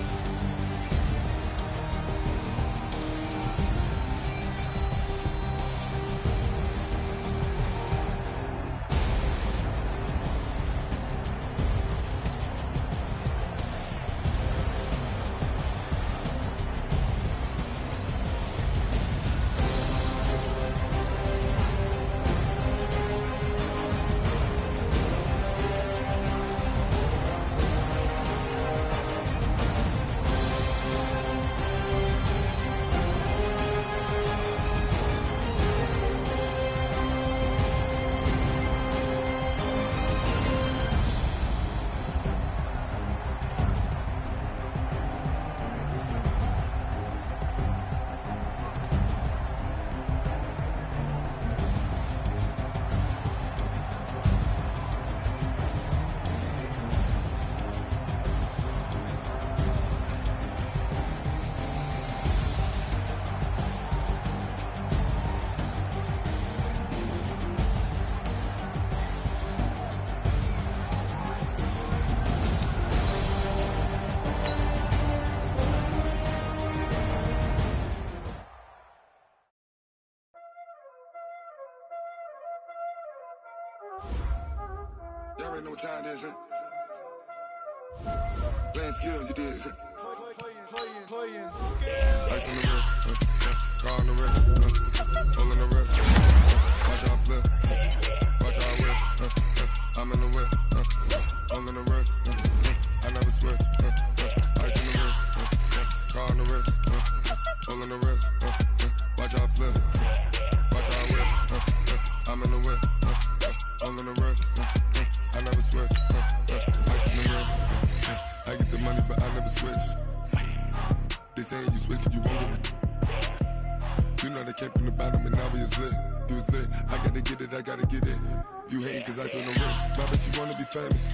Y'all already know what time it is, huh? Playing skills, you did. Playing skills. Ice on the wrist, car on the wrist, hole in the wrist. Watch out flip, watch out whip. I'm in the whip, hole in the wrist. I never switch. Ice on the wrist, car on the wrist, hole in the wrist. Watch out flip, watch out whip. I'm in the whip, hole in the wrist. I never switch. Ice in the wrist. I get the money, but I never switch. They saying you switch, you won't get it. You know they came from the bottom and now we is lit. You was lit, I gotta get it, I gotta get it. You hating cause ice on the wrist. My bitch, you wanna be famous,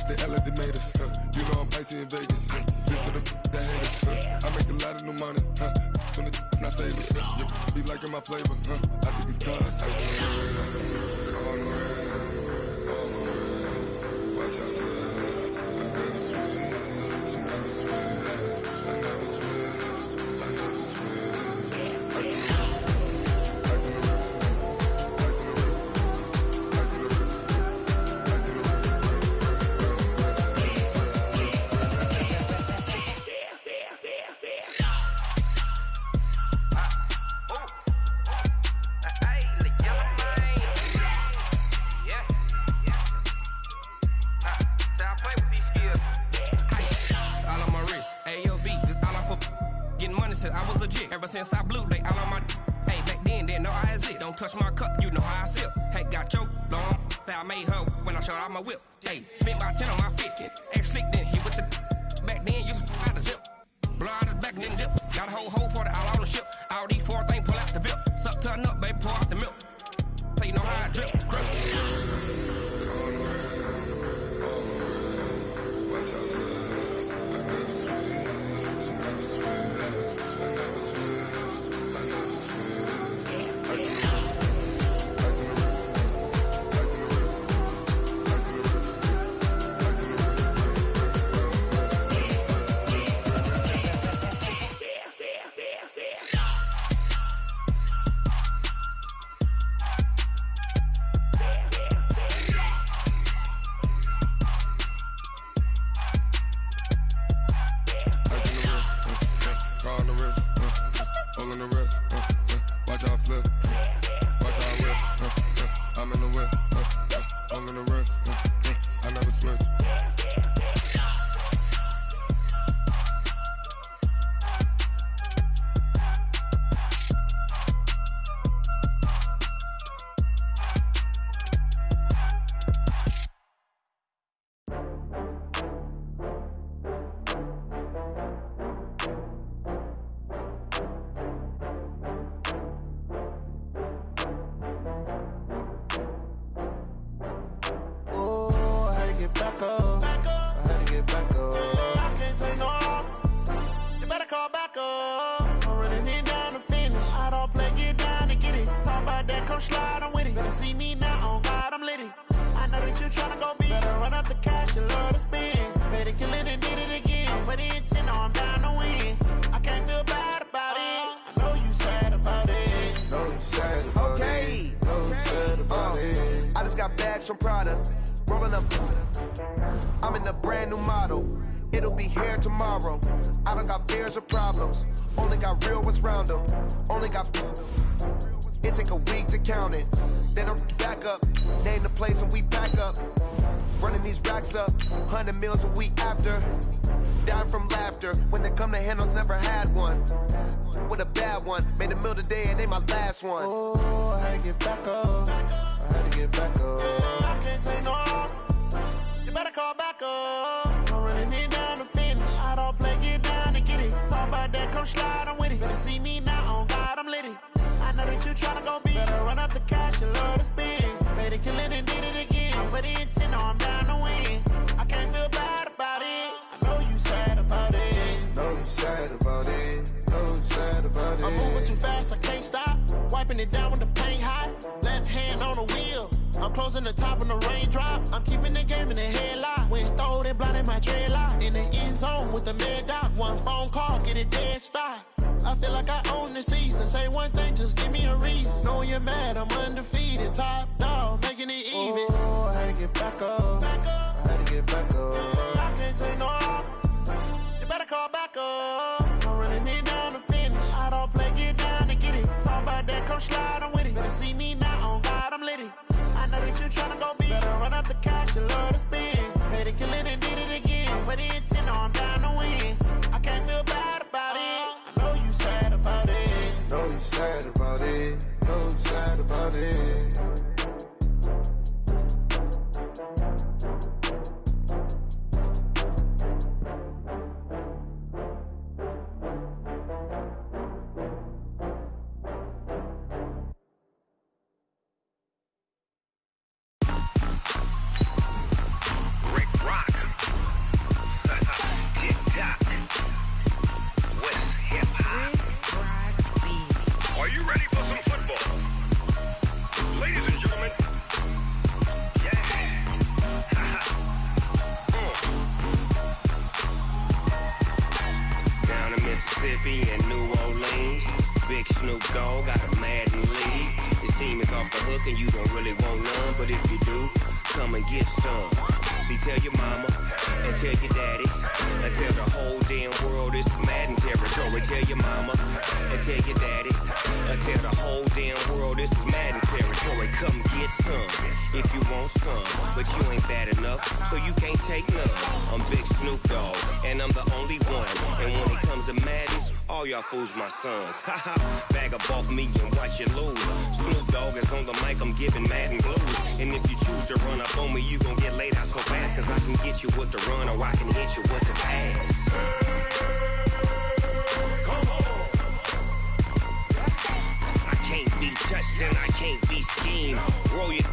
They act like they made us, You know I'm icy in Vegas, This for the that hate us, I make a lot of new money, When the not save us, You be liking my flavor, I think it's cause ice on the wrist, on the wrist, on the wrist. Watch out, cuz I never switch, you never switch. I never switch, I never switch. Ice in the wrist, ice in the wrist, ice in the wrist, ice in the wrist, ice in the wrist, I was legit. Ever since I blew, they all on my hey, back then, didn't know I exist. Don't touch my cup, you know how I sip. Hey, got your long, that I made her when I showed out my whip. Hey, spent about 10 on my 50. Ex-slick, then hit with the back then, used to out the zip. Blow out his back, then dip. Got a whole party all on the ship. All these 4 things, pull out the VIP. Suck, turn up, baby, pour out the milk. So you know how I drip. Crush. Watch out, cuz I never switch, you never switch. From Prada, rolling up. I'm in a brand new model. It'll be here tomorrow. I don't got fears or problems. Only got real ones round them. Only got. It take a week to count it. Then I'm back up. Name the place and we back up. Running these racks up. 100 meals a week after. Dying from laughter. When they come to handles, never had one. With a bad one. Made a meal today and they my last one. Oh, I had to get back up. I had to get back up. I can't take no loss. You better call back up. I'm running it down to finish. I don't play, get down and get it. Talk about that, come slide, I'm with it. Better see me now, on God, I'm litty. I know that you tryna go big. Better run up the cash, you love to spend. Better kill it and did it again. I put in 10, I'm down to win. I can't feel bad about it. I know you sad about it. Know you sad about it. Know you sad about it. I'm moving too fast, I can't stop. Wiping it down with the paint hot. Left hand on the wheel. I'm closing the top on the raindrop. I'm keeping the game in the headlock. When throwed and blinded my dreadlock. In the end zone with the mad dot. One phone call, get it dead stop. I feel like I own the season. Say one thing, just give me a reason. Knowing you're mad, I'm undefeated. Top dog, making it even. up. I had to get back up. I can't take no loss. You better call back up. I'm running it down to finish. I don't play, get down to get it. Talk about that, come slide, I'm with it. Better see me now, on God, I'm litty. I know that you tryna go big. Better run up the cash, you love to spend. Made it, kill it, and did it again. Put the intent on, down to win. I can't feel bad about it. I know you sad about it. Know you sad about it. Know you sad about it. Fools my sons. Haha, bag up off me and watch you lose. Snoop Dogg is on the mic, I'm giving Madden blues. And if you choose to run up on me, you gon' get laid out so fast. Cause I can get you with the run or I can hit you with the pass. Come on. I can't be touched and I can't be schemed. Roll you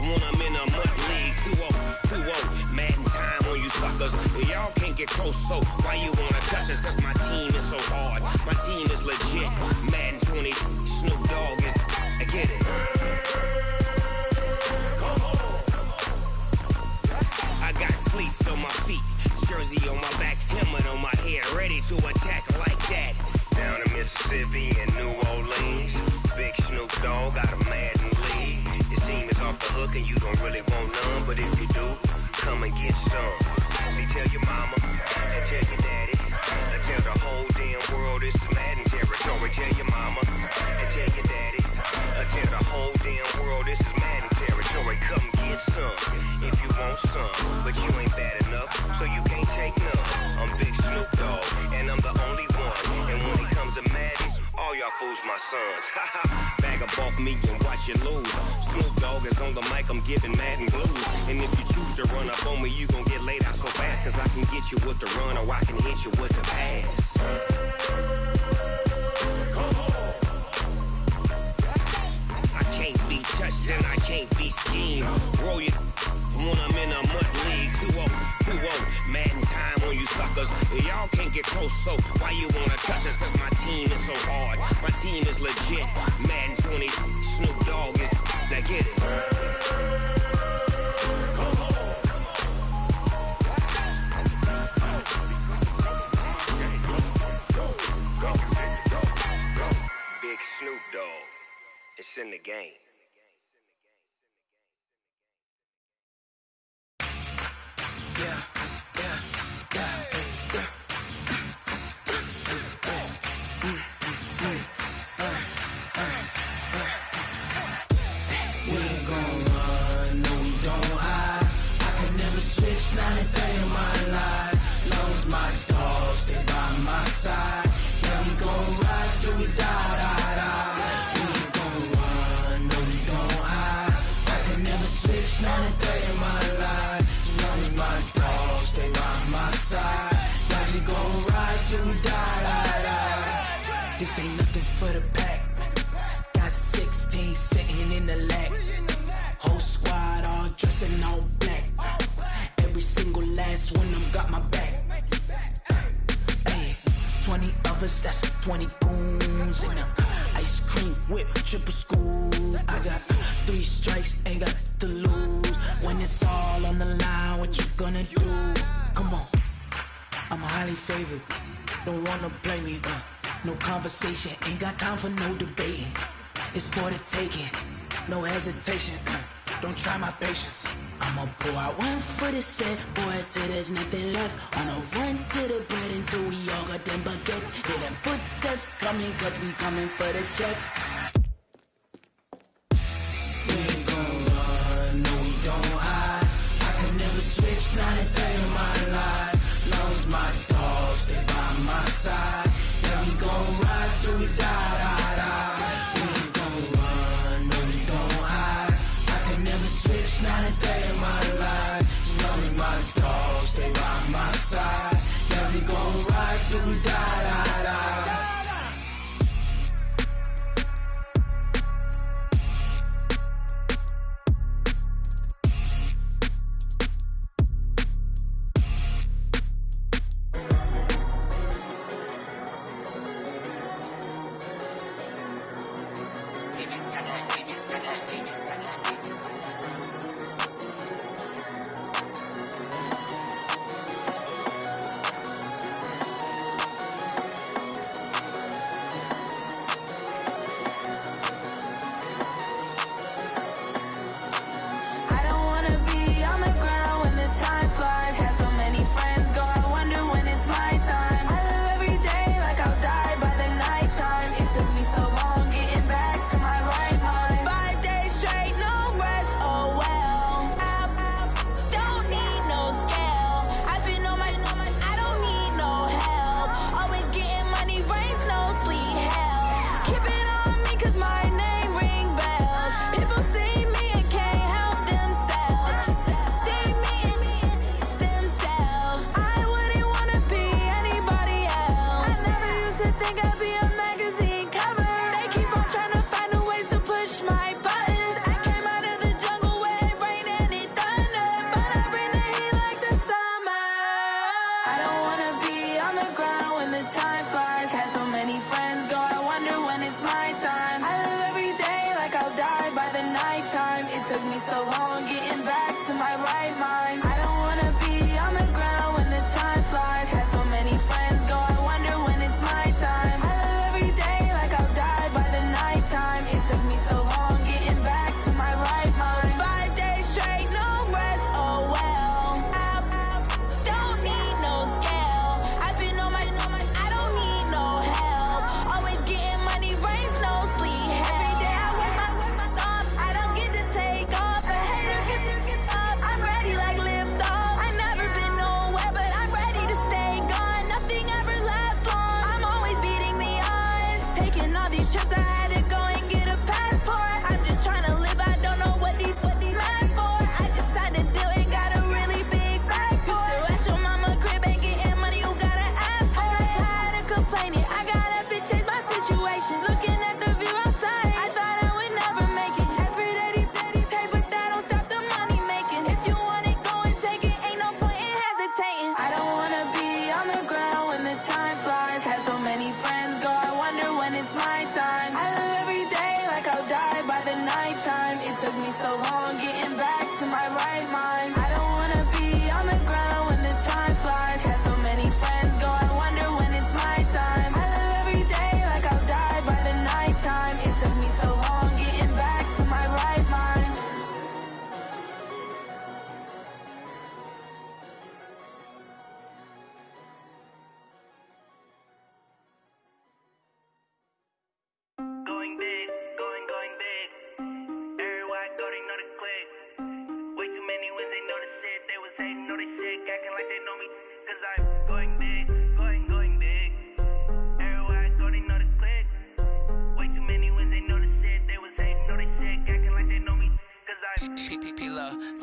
when I'm in a mud league. 2-0, Madden time on you suckers. Y'all can't get close, so why you wanna touch us? Cause my team is so hard. My team is legit. Madden 20, Snoop Dogg is. I get it. Come on. I got cleats on my feet, jersey on my back, helmet on my head, ready to attack like that. Down in Mississippi and New Orleans, big Snoop Dogg got a Madden league. Your team is off the hook and you don't really want none, but if you do, come and get some. See, tell your mama and tell your daddy. Tell the whole damn world this is Madden territory. Tell your mama and tell your daddy. Tell the whole damn world this is Madden territory. Come get some if you want some, but you ain't bad enough, so you can't take none. I'm Big Snoop Dogg, and I'm the only one. And when it comes to Madden, all y'all fools my sons. Bag up off me and watch you lose. Snoop Dogg is on the mic, I'm giving Madden blues. And if you choose to run up on me, you gon' get laid out so fast. Cause I can get you with the run or I can hit you with the pass. Come on. I can't be touched and I can't be schemed. Roll you when I'm in a mud league. 2-0, Madden time on you suckers. Y'all can't get close, so why you wanna touch us? Cause my team is so hard. My team is legit. Madden 20, Snoop Dogg is. Now get it. Come on. Go. Big Snoop Dogg. It's in the game. Switch 93 in my life. Knows my dogs, stay by my side. Yeah, we gon' ride till we die. We ain't gon' run, no, we gon' hide. I can never switch 93 in my life. Knows my dogs, stay by my side. Yeah, we gon' ride till we die. This ain't nothing for the pack. Got 16 sitting in the lap. Whole squad all dressing all black. Every single last one of them got my back. Hey, 20 of us, that's 20 goons. And a ice cream whip, triple scoop. I got 3 strikes, ain't got to lose. When it's all on the line, what you gonna do? Come on, I'm highly favored. Don't wanna play me, no conversation, ain't got time for no debating. It's for the taking, no hesitation. don't try my patience. I'ma pour out one for the set, boy, till there's nothing left. On a run to the bread until we all got them baguettes. Hear them footsteps coming, cause we coming for the check. We ain't gon' run, no we don't hide. I could never switch, not a day in my life. Long as my dogs stay by my side. Yeah, we gon' ride till we die, die, die. We ain't gon' run, no we don't hide. I could never switch, not a day in my life. As long as my dogs stay by my side. Yeah, we gon' ride till we die, die, die.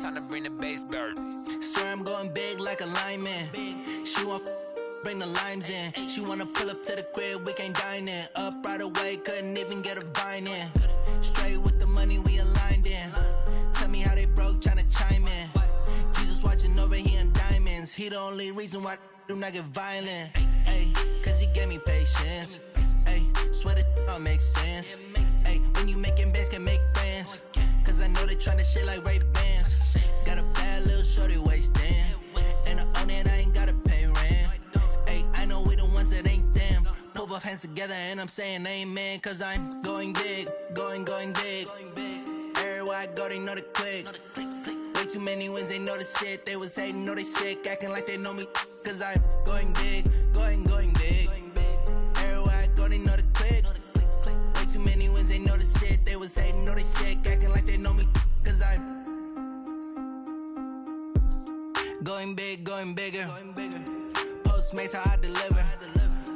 Time to bring the bass bird. Swear I'm going big like a lineman. She want bring the limes in. She wanna pull up to the crib, we can't dine in. Up right away, couldn't even get a vine in. Straight with the money we aligned in. Tell me how they broke, tryna chime in. Jesus watching over here in diamonds. He the only reason why I do not get violent. Ay, cause he gave me patience. Ay, swear that all makes sense. Ay, when you making bands, can make friends. Cause I know they tryna shit like Ray-Bans. Got a bad little shorty wasting. And I own it, I ain't gotta pay rent. Ay, I know we the ones that ain't them. Put both hands together and I'm saying amen. Cause I'm going big, going big. Everywhere Everywhere I go, they know the click. Way too many wins, they know the shit. They was hating, know they sick, acting like they know me. Cause I'm going big, going big. Everywhere I go, they know the click. Way too many wins, they know the shit. They was hating, know they sick, acting like they know me. Cause I'm going big, going bigger. Postmates, how I deliver.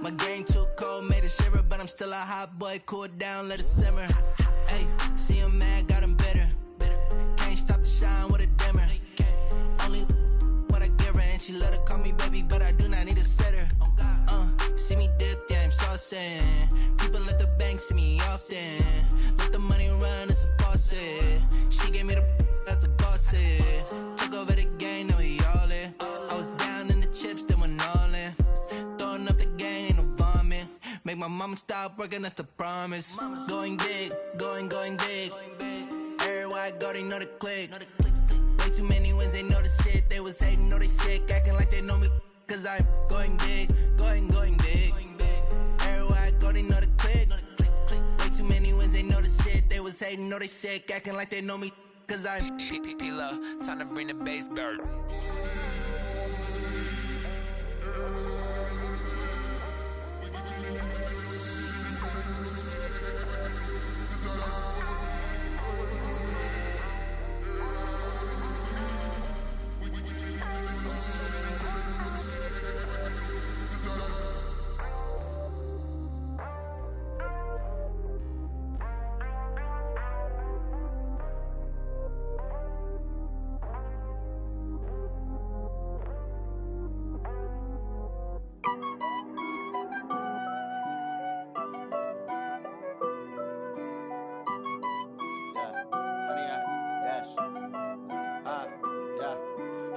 My game too cold, made it shiver. But I'm still a hot boy, cool it down, let it simmer. Hey, see him mad, got him bitter. Can't stop the shine with a dimmer. Only what I give her, and she let her call me baby, but I do not need a sitter. See me dip, yeah, I'm saucing. People at the bank see me often. Let the money run, it's a faucet. She gave me the that's a boss it. Took over the game, now we all in. I was down in the chips, then went all in. Throwing up the gang, ain't no vomit. Make my mama stop working, that's the promise. Going big, going big. Everywhere I go, they know the click. Way too many wins, they know the shit. They was hating, know they sick, acting like they know me. Cause I'm going big, going big. Everywhere I go, they know the click. Way too many wins, they know the shit. They was hating, know they sick, acting like they know me. Cause I'm P-Lo, time to bring the bass bird.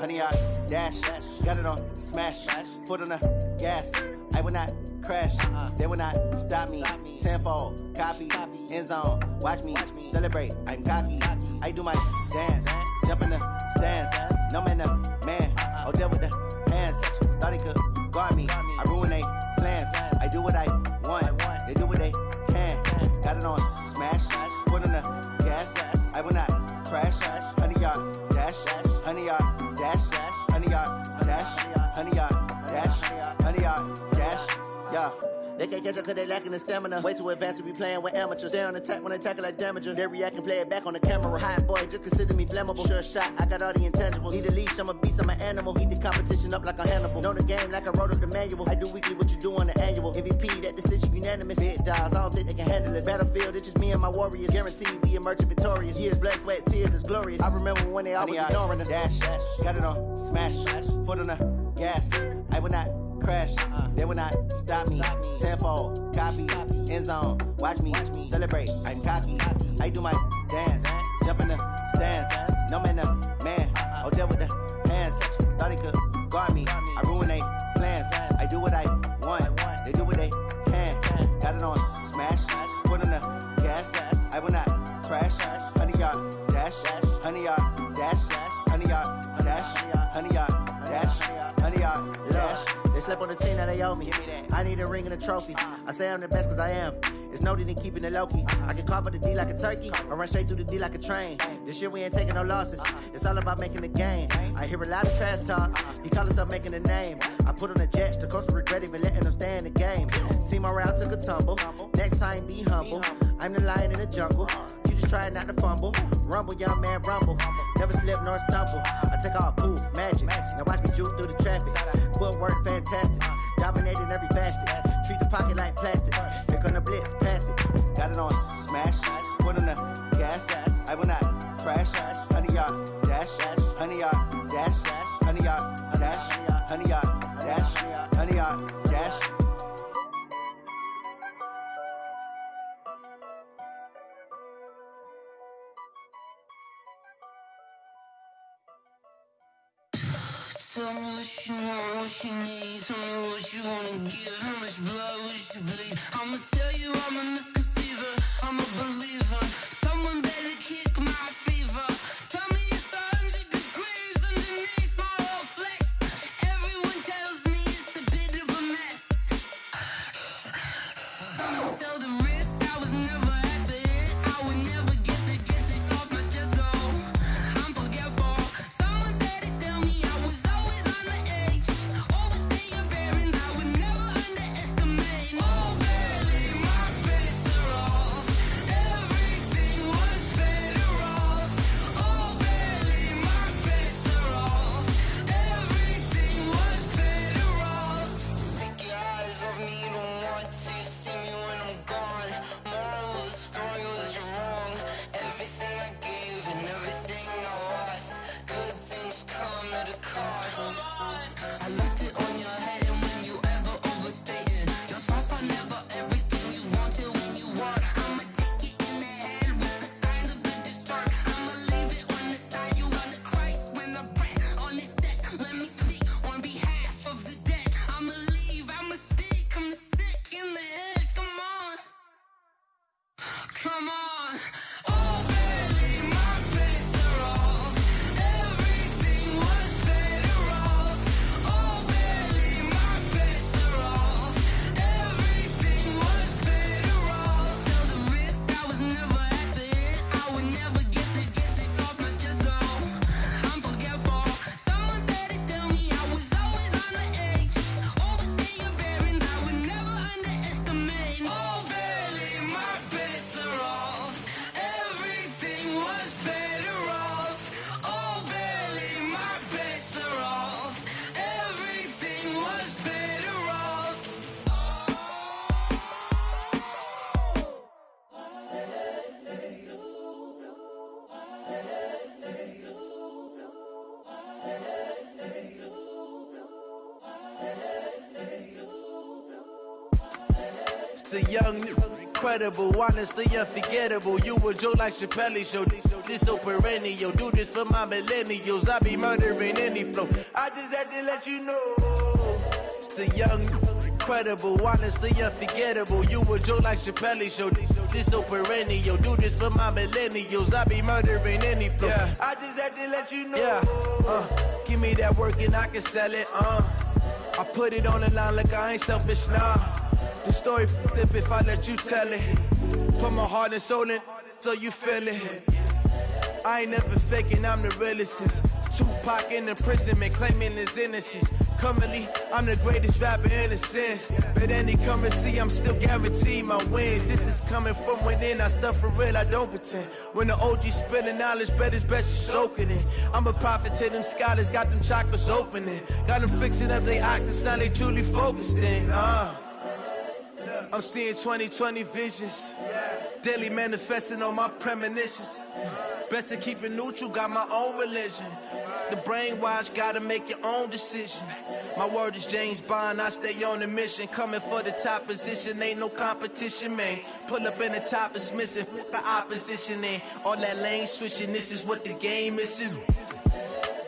Honey, I dash, got it on smash, foot on the gas. I will not crash, they will not stop me. Tenfold, copy, end zone, watch me celebrate. I'm cocky, I do my dance, jump in the stands. No man, man, oh deal with the hands. Thought he could guard me, I ruin they plans. I do what I want, they do what they can. Got it on smash, foot on the gas. I will not crash, honey, y'all dash, honey, y'all dash, honey, y'all dash, honey, y'all dash, honey, y'all dash, yeah. They can't catch up cause they lacking the stamina. Way too advanced to be playing with amateurs. Stay on attack when they tackle like damager. They react and play it back on the camera. Hot boy, just consider me flammable. Sure shot, I got all the intangibles. Need a leash, I'm a beast, I'm an animal. Heat the competition up like a Hannibal. Know the game like I wrote up the manual. I do weekly what you do on the annual. MVP, that decision unanimous. Big dials, I don't think they can handle this. Battlefield, it's just me and my warriors. Guaranteed we emerging victorious. Years, blood, sweat, tears, it's glorious. I remember when they always ignoring us. Dash, got it on smash, foot on the gas. I will not crash, they will not stop me. Tenfold, copy, end zone, watch me celebrate. I'm cocky, I do my dance, jump in the stands. No man, man, oh deal with the hands. Thought he could guard me, I ruin they plans. I do what I want, they do what they can. Got it on smash, foot on the gas. I will not crash, honey, y'all dash, honey, y'all dash, honey, y'all dash, honey, y'all dash, honey, y'all dash. They slept on the team that they owe me. I need a ring and a trophy. I say I'm the best cause I am. It's no need in keeping it low-key. I can carve up the D like a turkey or run straight through the D like a train. This year we ain't taking no losses. It's all about making the game. I hear a lot of trash talk. He call himself making a name. I put on the Jets. The coach will regret even letting them stay in the game. Team morale took a tumble. Next time be humble. I'm the lion in the jungle. You just try not to fumble. Rumble, young man, rumble. Never slip nor stumble. I take off, poof, magic. Now watch me juke through the traffic. Footwork fantastic. Dominating every facet. Treat the pocket like plastic. Here come the blitz, pass it. Got it on smash. Foot on the gas. I will not crash. Honey, y'all dash. Honey, y'all dash. Honey, y'all dash. Honey, y'all dash. Honey, y'all dash. Tell me what you want, what you need. Tell me what you wanna give. How much blood would you bleed? I'ma tell you I'm a misconceiver. I'm a believer. Someone better kick my fever. Tell me it's 100 degrees underneath my whole flesh. Everyone tells me it's a bit of a mess. I'ma tell the risk I was never at the end. I would never get the off my chest. It's the young, incredible, honestly unforgettable. You a Joe like Chappelle show. This so perennial. Do this for my millennials. I be murdering any flow. I just had to let you know. It's the young, incredible, honestly unforgettable. You a Joe like Chappelle show. This so perennial. Do this for my millennials. I be murdering any flow. Yeah. I just had to let you know. Yeah. Give me that work and I can sell it. I put it on the line like I ain't selfish, nah. The story flip if I let you tell it. Put my heart and soul in so you feel it. I ain't never faking, I'm the realest since Tupac in imprisonment, claiming his innocence. Currently, I'm the greatest rapper in a sense. But any currency, I'm still guaranteed my wins. This is coming from within, I stuff for real, I don't pretend. When the OG spilling knowledge, bet it's best you soak it in. I'm a prophet to them scholars, got them chakras opening. Got them fixing up their octaves, now they truly focused in. I'm seeing 2020 visions. Daily manifesting on my premonitions. Best to keep it neutral, got my own religion. The brainwash, gotta make your own decision. My word is James Bond, I stay on a mission. Coming for the top position, ain't no competition, man. Pull up in the top is missing, the opposition ain't. All that lane switching, this is what the game is.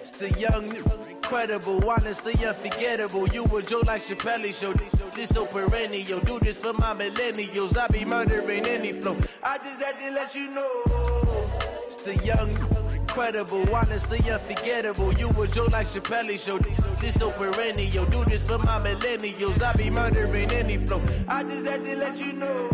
It's the young, incredible, honestly unforgettable. You a Joe like Chappelle show. This so perennial. Do this for my millennials. I be murdering any flow. I just had to let you know. It's the young, incredible, honestly unforgettable. You a Joe like Chappelle show. This so perennial. Do this for my millennials. I be murdering any flow. I just had to let you know.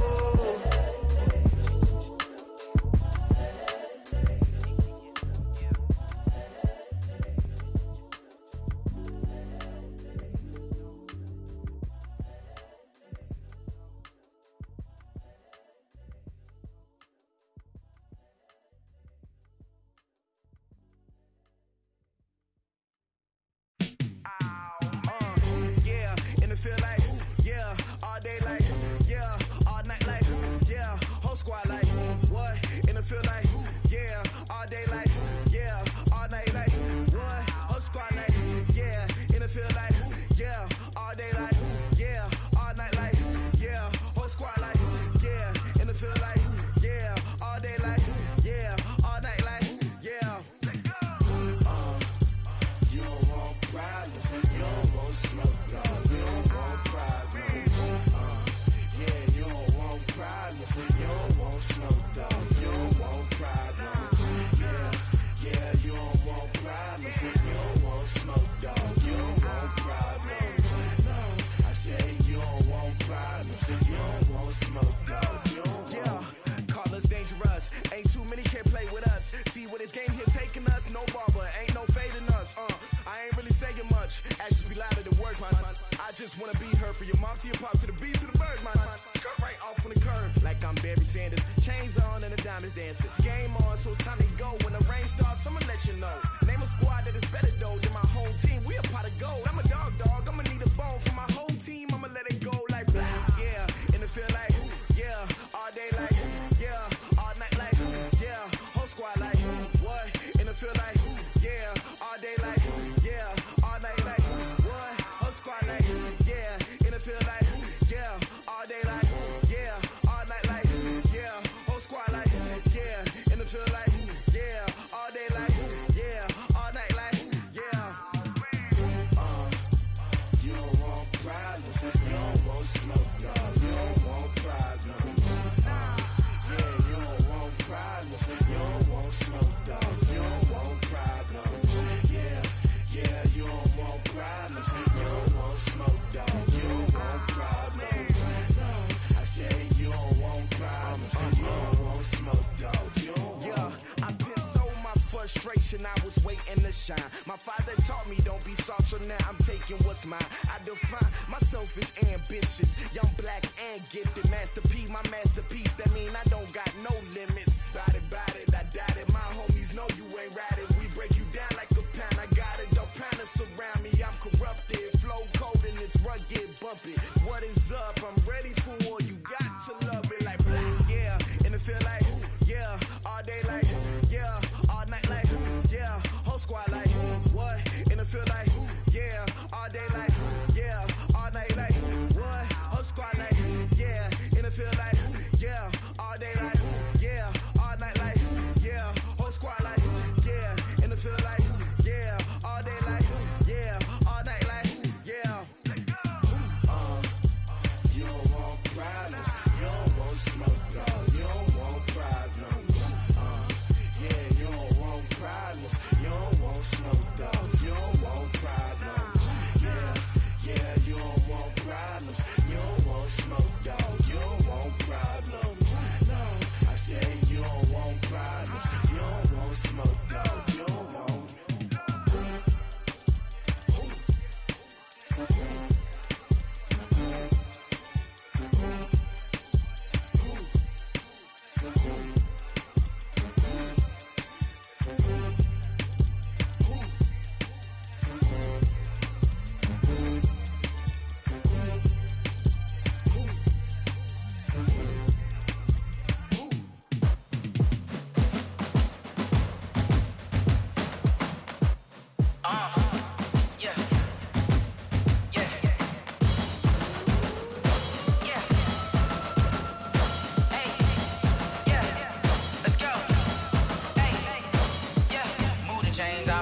I was waiting to shine. My father taught me don't be soft, so now I'm taking what's mine. I define myself as ambitious, young, black, and gifted. Master P, my masterpiece. That mean I don't got no limits. Bout it, I doubt it. My homies know you ain't ratted. We break you down like a pound. I got it, don't pound us around me. I'm corrupted, flow cold and it's rugged, bump it. What is up? I'm ready for war. You got to love it like black, yeah. And it feel like, yeah, all day like, yeah, all night.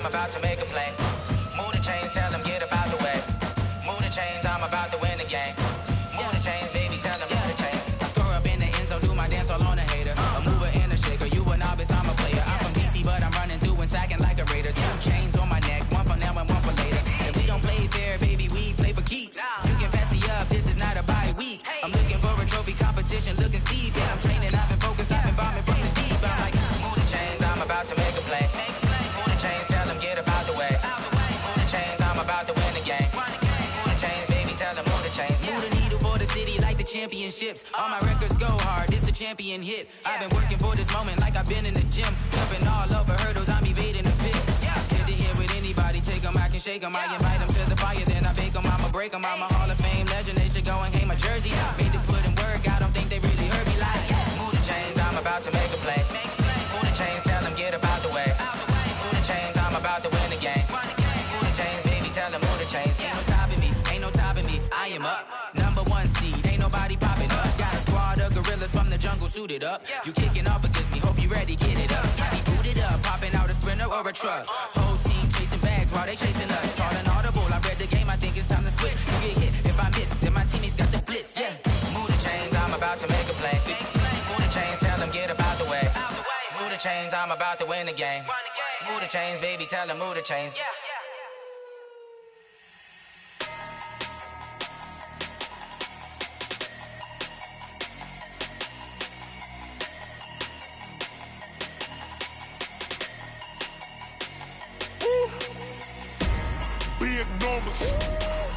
I'm about to make a play. Move the chains, tell them get up out the way. Move the chains, I'm about to win the game. Move the chains, baby, tell them move the chains. I score up in the end zone, do my dance all on a hater. A mover and a shaker, you a novice, I'm a player. I'm from DC, but I'm running through and sacking like a raider. 2 chains on my neck, one for now and one for later. And we don't play fair, baby, we play for keeps. You can pass me up, this is not a bye week. I'm looking for a trophy competition, looking steep. And I'm training, I've been focused, I've been bombing from the deep. I'm like, move the chains, I'm about to make a play. Move the chains, tell them get up out the way. Move the chains, I'm about to win the game. Move the chains, baby, tell them move the chains. Move the needle for the city like the championships. All my records go hard, this a champion hit. I've been working for this moment like I've been in the gym. Jumping all over hurdles, I'm evading the pit. Hit to hit with anybody, take them, I can shake them. I invite them to the fire, then I bake them, I'ma break them. I'm a Hall of Fame legend, they should go and hang my jersey. Made to put in work, I don't think they really heard me like. Move the chains, I'm about to make a play. Move the chains, tell them get up out the way. Move the chains, I'm about to win the game. Move the chains, baby, tell them move the chains. Ain't no stopping me, ain't no topping me, I am up. Number 1 seed, ain't nobody popping up. Got a squad of gorillas from the jungle suited up. You kicking off against me, hope you ready, get it up. I be booted up, popping out a sprinter or a truck. Whole team chasing bags while they chasing us. Calling audible, I read the game, I think it's time to switch. You get hit, if I miss, then my teammates got the blitz, yeah. Move the chains, I'm about to make a play. Move the chains, tell them get up out the way. Move the chains, I'm about to win the game. Move the chains, baby, tell them move the chains.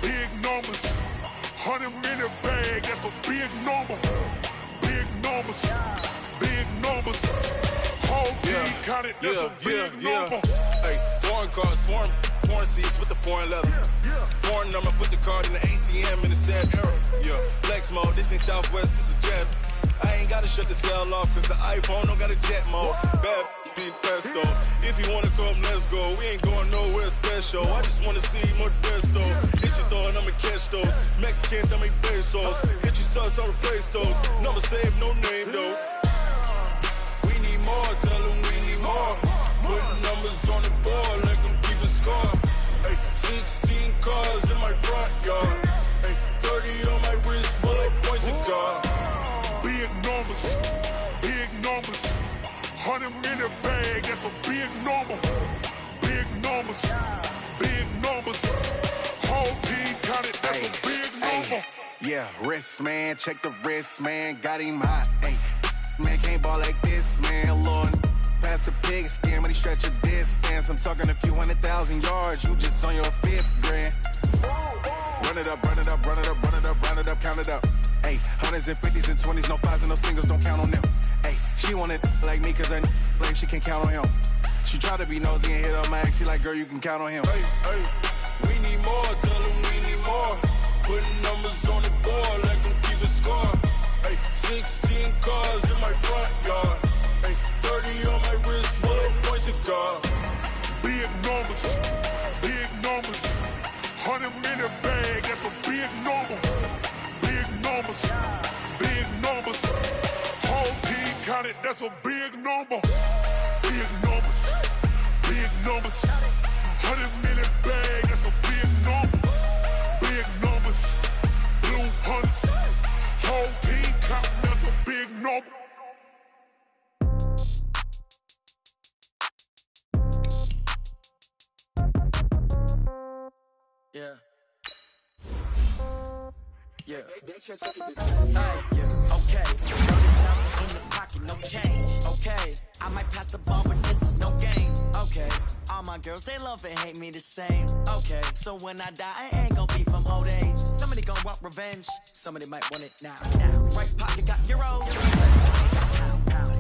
Big numbers, 100-minute bag, that's a big number. Big numbers, whole team counted, that's a big number. Hey, foreign cars, foreign seats with the foreign leather. Foreign number, put the card in the ATM in the sad era. Yeah, flex mode, this ain't Southwest, this a jet. I ain't gotta shut the cell off, cause the iPhone don't got a jet mode. Bad ain't pesto. If you wanna come, let's go. We ain't going nowhere special. I just wanna see more pesto. Hit your thought, I'ma catch those. Mexican, dumb make pesos. Hit your sus, I'll replace those. Number saved, no name though. We need more, tell them we need more. Putting numbers on the board, let them keep a score. Hey, 16 cars in my front yard. Hey, 30 on my wrist, while I point to God. Big numbers, 100-minute bag, that's a big number. Big numbers, whole team counted, that's a big number. Yeah, wrist man, check the wrist man, got him hot. Ay, man can't ball like this, man. Lord, past the pig skin, but he stretch a distance. I'm talking a few 100,000 yards, you just on your 5th grand. Run it up, count it up. Ay, 100s and 50s and 20s, no 5s and no singles, don't count on them. Ay, she want it like me, cause her like she can count on him. She try to be nosy and hit on my ex, she like, girl, you can count on him. Hey, we need more, tell them we need more. Putting numbers on the board, let them keep a score. Hey, 16 cars in my front yard. Hey, 30 on my wrist, while I point to God. Big numbers, 100-minute bag, that's a big number. Big numbers, whole team counted, that's a big number. Big numbers, 100-minute bag, that's a big number. Big numbers, blue hunts, whole team counting, that's a big number. Yeah. Okay. $30,000 in the pocket, no change. Okay, I might pass the ball, but this is no game. Okay, all my girls, they love and hate me the same. Okay, so when I die, I ain't gonna be from old age. Somebody gonna want revenge, somebody might want it now. Right pocket got euros.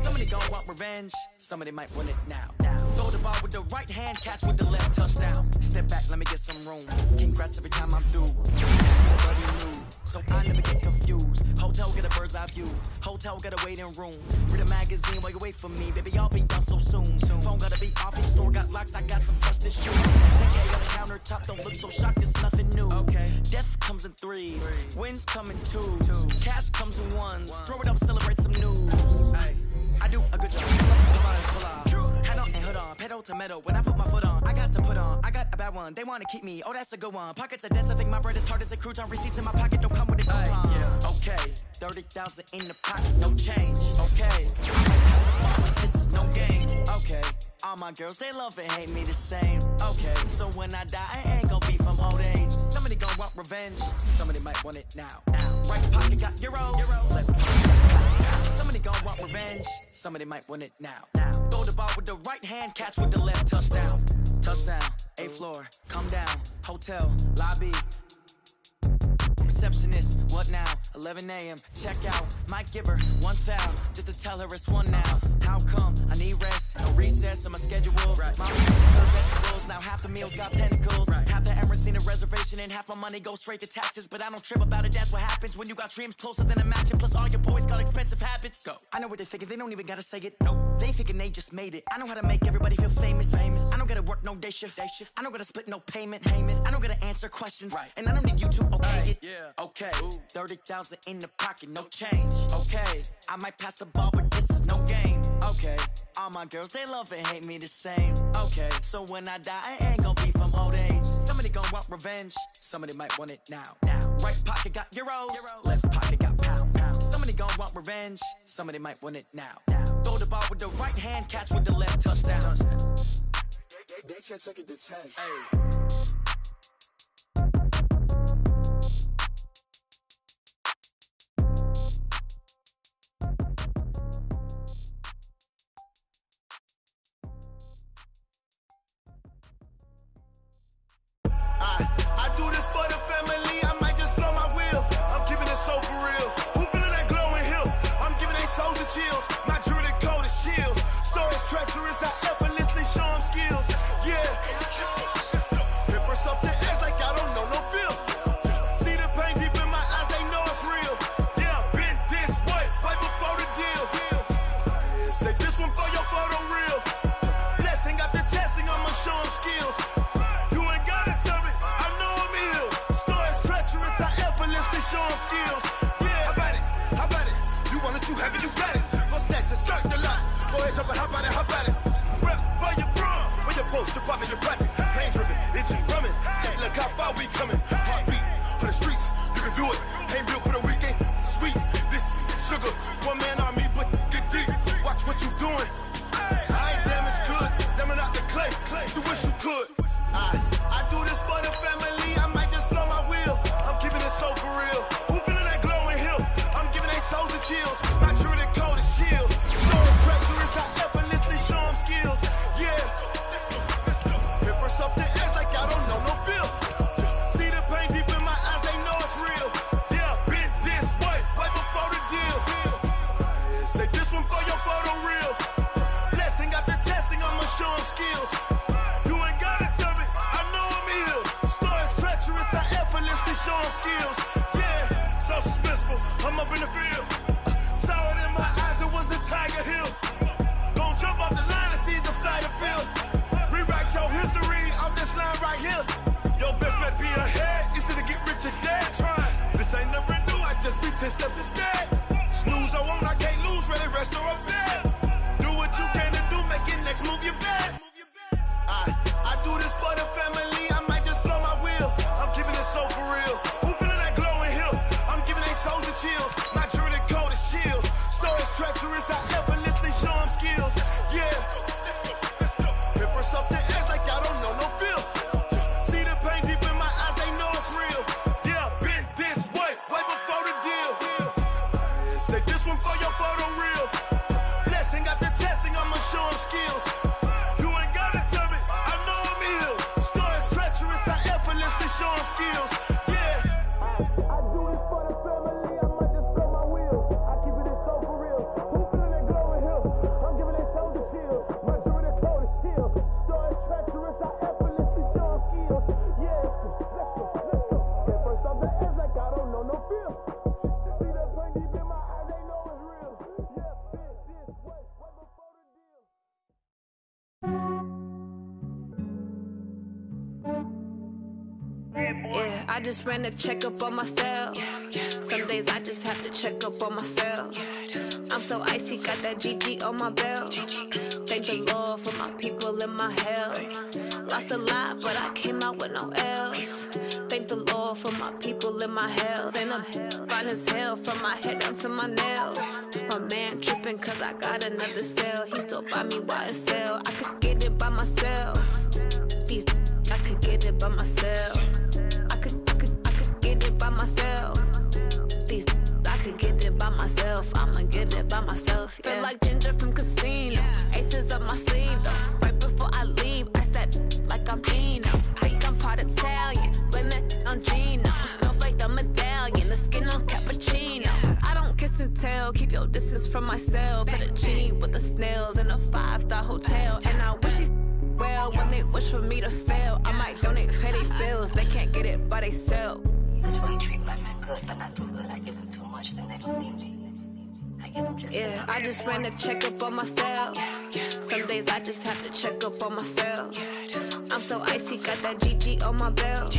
Somebody gon' want revenge, somebody might want it now. Throw the ball with the right hand, catch with the left, touchdown. Step back, let me get some room. Congrats every time I'm through. Everybody new, so I never get confused. Hotel get a bird's eye view, hotel get a waiting room. Read a magazine while you wait for me, baby, I'll be done so soon. Phone gotta be off, each store got locks, I got some trusted shoes. 10K on the countertop, don't look so shocked, it's nothing new. Okay, death comes in threes, wins come in twos, cash comes in ones. Throw it up, celebrate some news. I do a good job. Hat on and hood on, pedal tomato, tomato. When I put my foot on, I got to put on. I got a bad one, they wanna keep me. Oh, that's a good one. Pockets are dense, I think my bread is hard as a crouton. Receipts in my pocket don't come with a coupon. Yeah. Okay, 30,000 in the pocket, no change. Okay, this is no game. Okay, all my girls, they love and hate me the same. Okay, so when I die, I ain't gon' be from old age. Somebody gon' want revenge, somebody might want it now. Right pocket got euros, left pocket got somebody gon' want revenge, somebody might want it now. Throw the ball with the right hand, catch with the left, touchdown. Touchdown, 8th floor, come down, hotel, lobby. Receptionist, what now? 11 a.m. Check out. Might give her 1 foul just to tell her it's one now. How come? I need rest. No recess on my schedule. Right. Mommy serve vegetables. Now half the meals got tentacles. Right. Half the Emirates need a reservation and half my money goes straight to taxes. But I don't trip about it. That's what happens when you got dreams closer than a match. And plus all your boys got expensive habits. Go. I know what they're thinking. They don't even gotta say it. Nope. They thinking they just made it. I know how to make everybody feel famous. I don't gotta work no day shift. I don't gotta split no payment. I don't gotta answer questions. Right. And I don't need you to okay it. Yeah. Okay, 30,000 in the pocket, no change. Okay, I might pass the ball, but this is no game. Okay, all my girls, they love and hate me the same. Okay, so when I die, I ain't gon' be from old age. Somebody gon' want revenge, somebody might want it now. Right pocket got euros, left pocket got pounds. Somebody gon' want revenge, somebody might want it now. Throw the ball with the right hand, catch with the left, touchdown. They can't take it to 10. Hey. I do this for the family, I might just blow my wheel. I'm keeping it so for real. Who feeling that glowing hill? I'm giving they soldier chills. My jewelry code is chill. Stories treacherous, I effortlessly show them skills. Yeah. Hit burst up the edge like I don't know no feel. See the pain deep in my eyes, they know it's real. Yeah, been this way, right before the deal. Say this one for your photo real. Blessing after testing, I'ma show them skills. Show them skills. Yeah, how about it? You want it, you have it, you got it. Go snatch it, start the lot. Go ahead, jump it, how about it? Rep for your bro, for your poster, popping your projects. Pain driven, itching, drumming. Look how far we coming. Heartbeat on the streets, you can do it. Ain't built for the weekend. Sweet, this sugar, one man army, but get deep. Watch what you doing. I ain't damaged goods, damn out the clay. You wish you could. I do this for the family. I might just blow my wheel. I'm keeping it so for real. Who feeling that glowing hill? I'm giving they soldier chills. My jewelry code is chill. Stories treacherous, I effortlessly show them skills. Yeah. Hit burst up the edge like I don't know no feel. See the pain deep in my eyes, they know it's real. Yeah, been this way, right before the deal. Say this one for your photo real. Blessing after testing, I'ma show them skills. Show them skills, yeah, so suspenseful. I'm up in the field. Saw it in my eyes, it was the Tiger Hill. Gon' jump off the line and see the fly the field. Rewrite your history off this line right here. Your best bet be ahead, easy to get rich or dead. Trying, this ain't never new, I just be 10 steps instead. Snooze I won't, I can't lose, ready, rest or up bed. Do what you can to do, make it next move your best. I do this for the family, I might just blow my wheel. I'm keeping it so for real. Who feeling that glowing hill? I'm giving they soldier chills. My jewelry code is chill. Stories treacherous, I effortlessly show them skills. Yeah. Hit burst up the edge like I don't know no feel. See the pain deep in my eyes, they know it's real. Yeah, been this way, right before the deal. Say this one for your photo real. Blessing after testing, I'ma show them skills. Show them skills, yeah. I do this for the family, I might just blow my wheel. I keep it so for real. Who feeling that glowing hill? I'm giving it soldier chills. I just ran a checkup on myself. Some days I just have to check up on myself. I'm so icy, got that GG on my belt. Thank the Lord for my people in my health. Lost a lot, but I came out with no L's. Thank the Lord for my people in my health. And I'm fine as hell from my head down to my nails. My man tripping cause I got another cell. He still buy me YSL. I could get it by myself. These I could get it by myself. I could get it by myself. These I could get it by myself. I'ma get it by myself. Yeah. Feel like Ginger from Casino. Aces up my sleeve though. Right before I leave, I start like I'm Dino. Think I'm part Italian, blend that on Gino. Snowflake the medallion, the skin on cappuccino. I don't kiss and tell, keep your distance from myself. Fettuccine with the snails in a 5-star hotel. And I wish he's well when they wish for me to fail. I might donate petty bills, they can't get it by themselves. That's why you treat my men good, but not too good. I give them too much, then they don't need me. I give them just yeah, I just ran a checkup on myself. Some days I just have to check up on myself. I'm so icy, got that GG on my belt.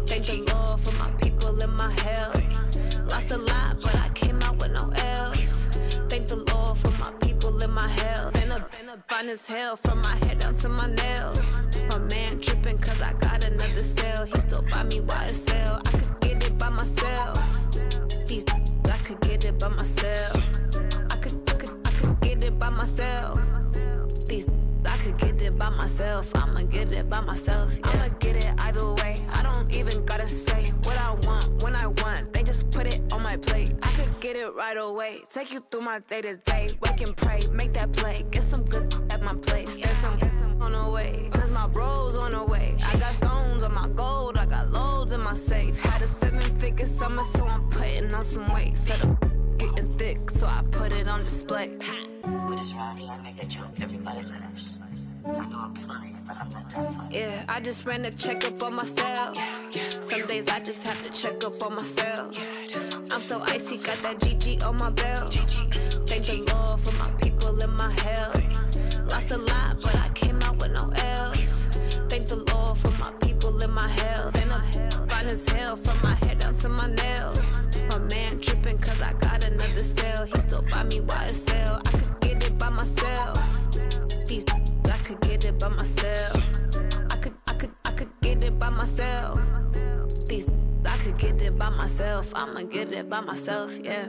Thank the Lord for my people in my health. Lost a lot, but I came out with no L's. Thank the Lord for my people in my health. And I'm fine as hell from my head down to my nails. My man tripping cause I got another cell. He still buy me YSL. I could get it by myself. These I could get it by myself. I could get it by myself. These I could get it by myself. I'ma get it by myself. Yeah. I'ma get it either way. I don't even gotta say what I want when I want. They just put it on my plate. I could get it right away. Take you through my day to day. Wake and pray, make that play. Get some good at my place. There's some on the way. Cause my bro's on the way. I got stones on my gold. I got loads in my safe. Had a 7-figure summer, so I'm putting on some weight. Set up getting thick, so I put it on display. With this round here, I make a joke. Everybody laughs. I know I'm funny, but I'm not that funny. Yeah, I just ran a checkup on myself. Some days I just have to check up on myself. I'm so icy, got that GG on my belt. Thank the Lord for my people in my health. Lost a lot, but I came out with no L's. Thank the Lord for my people in my health. And I'm fine as hell from my head down to my nails. My man tripping cause I got another cell. He still buy me YSL. I could get it by myself. These I could get it by myself. I could get it by myself. These I could get it by myself. I'ma get it by myself, yeah.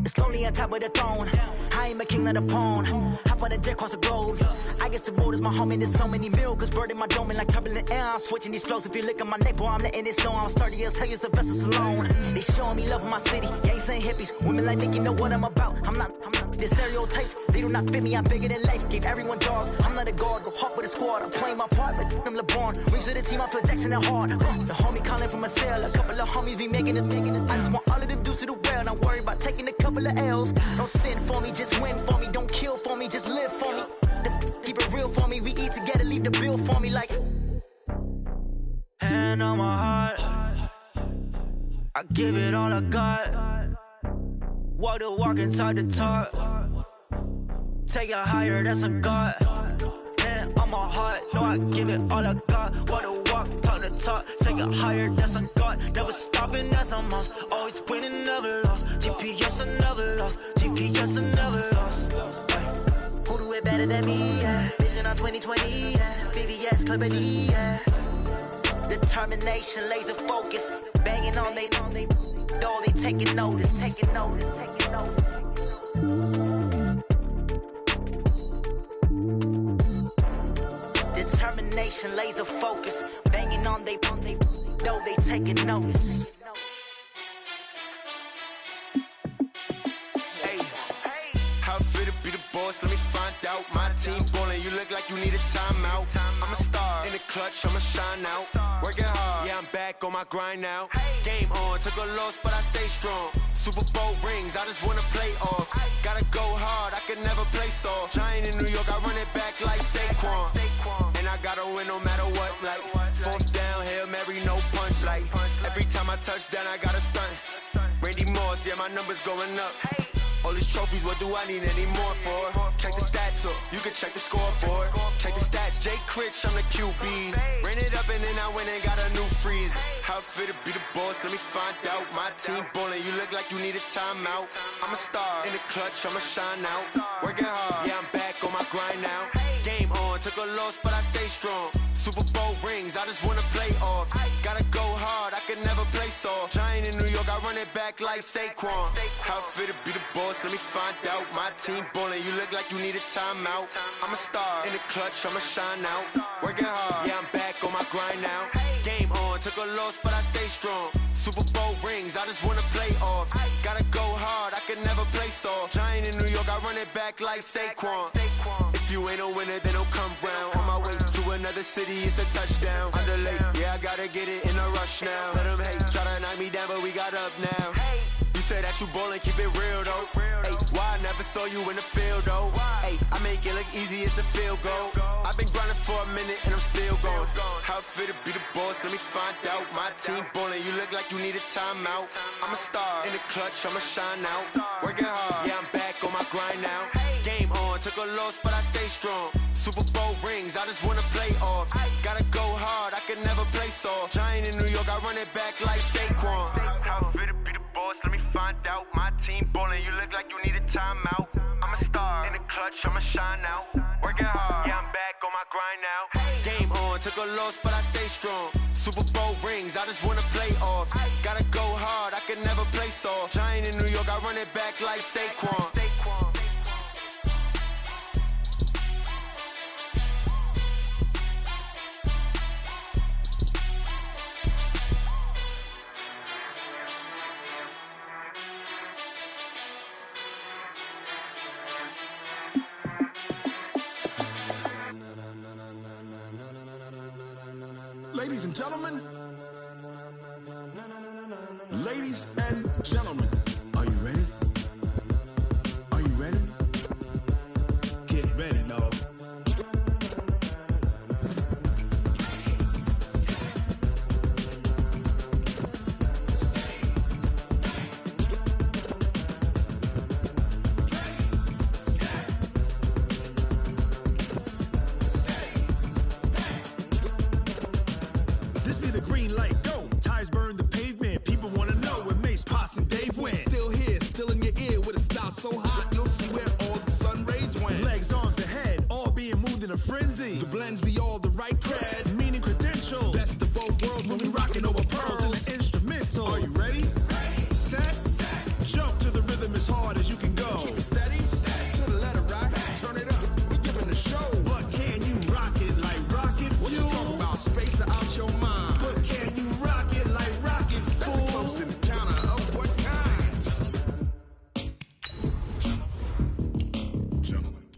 It's lonely on top of the throne. I ain't a king of the pawn. Hop on a jet across the globe. I guess the road is my home and there's so many milk. Bird in my dome and like turbulent air. I'm switching these flows. If you look at my neck, boy, I'm letting it snow. I'm sturdy as hell, it's a vessel alone. They showing me love in my city. Gangsta and hippies. Women like Nick, you know what I'm about. I'm not. The stereotypes, they do not fit me. I'm bigger than life. Gave everyone jobs. I'm not a guard. Go hard with a squad. I'm playing my part, but I'm LeBron. Rings to the team, I feel Jackson and hard. The homie calling from a cell. A couple of homies be making it. I just want all of them dudes to do well. Not worry about taking a couple of L's. Don't sin for me, just win for me. Don't kill for me, just live for me. Keep it real for me. We eat together, leave the bill for me like. Hand on my heart, I give it all I got. Walk the walk and talk the talk. Take it higher, that's a God. Hand on my heart, no, I give it all I got. Walk the walk, talk the talk. Take it higher, that's a God. Never stopping, that's a must. Always winning, never lost. GPS, I never lost. GPS, I never lost. Who do it better than me? Yeah. Vision on 2020, yeah. VVS, Clarity, yeah. Determination, laser focus. Banging on they door, they taking notice. Determination, laser focus. Banging on they door, they taking notice. How fit to be the boss? Let me find out. My team ballin', you look like you need a timeout. I'm a star in the clutch, I'ma shine out. Working hard, yeah, I'm back on my grind now. Game on, took a loss, but I stay strong. Super Bowl rings, I just wanna play off. Gotta go hard, I can never play soft. Giant in New York, I run it back like Saquon. And I gotta win no matter what, like fourth down, Hail Mary, no punch. Like every time I touch down, I gotta stunt. Randy Moss, yeah, my numbers going up. All these trophies, what do I need any more for? Check the stats up, you can check the scoreboard. Check the stats, Jay Critch, I'm the QB. Ran it up and then I went and got a new freeze. How it feel to be the boss, let me find out. My team ballin', you look like you need a timeout. I'm a star, in the clutch, I'ma shine out. Working hard, yeah, I'm back on my grind now. Game on, took a loss, but I stay strong. Super Bowl rings, I just wanna play off. Gotta go hard, I can never play soft. Giant in New York, I run it back like Saquon. How it feel to be the boss, let me find out. My team ballin', you look like you need a timeout. I'm a star, in the clutch, I'ma shine out. Working hard, yeah, I'm back on my grind now. Game on, took a loss, but I stay strong. Super Bowl rings, I just wanna play off. Gotta go hard, I can never play soft. Giant in New York, I run it back like Saquon. If you ain't a winner, then don't come round. On my way to another city, it's a touchdown. Underlay, yeah, I gotta get it in a rush now. Let them hate, try to knock me down, but we got up now. You say that you ballin', keep it real though. Hey, why I never saw you in the field though? Hey, I make it look easy, it's a field goal. I've been grinding for a minute and I'm still going. How it feel to be the boss, let me find out. My team ballin', you look like you need a timeout. I'm a star, in the clutch, I'ma shine out. Working hard, yeah, I'm back on my grind now. Game on, took a loss, but I stay strong. Super Bowl rings, I just wanna play off. Gotta go hard, I can never play soft. Giant in New York, I run it back like Saquon. How it feel to be the boss, let me find out. My team ballin', you look like you need a timeout. I'm a star, in the clutch, I'ma shine out. Working hard, yeah, I'm back on my grind now. Game on, took a loss, but I stay strong. Super Bowl rings, I just wanna play off. Gotta go hard, I can never play soft. Giant in New York, I run it back like Saquon. Ladies and gentlemen, ladies and gentlemen, are you ready? Are you ready? Get ready, dog. This be the green light, go. Tires burn the pavement. People wanna know where Mace, Potts, and Dave went. Still here, still in your ear with a style so hot, you'll see where all the sun rays went. Legs, arms, and head, all being moved in a frenzy. The blends be all the right cred, meaning credentials. Best of both worlds when we rockin' over pearls in the instrumental. Are you ready? Set. Jump to the rhythm as hard as you can go. Keep it steady, to the letter right. Turn it up, we giving the show. But can you rock it like rocket fuel? What you talking about? Space out your mind. But can you rock it like rockets, fool? That's a close encounter of what kind?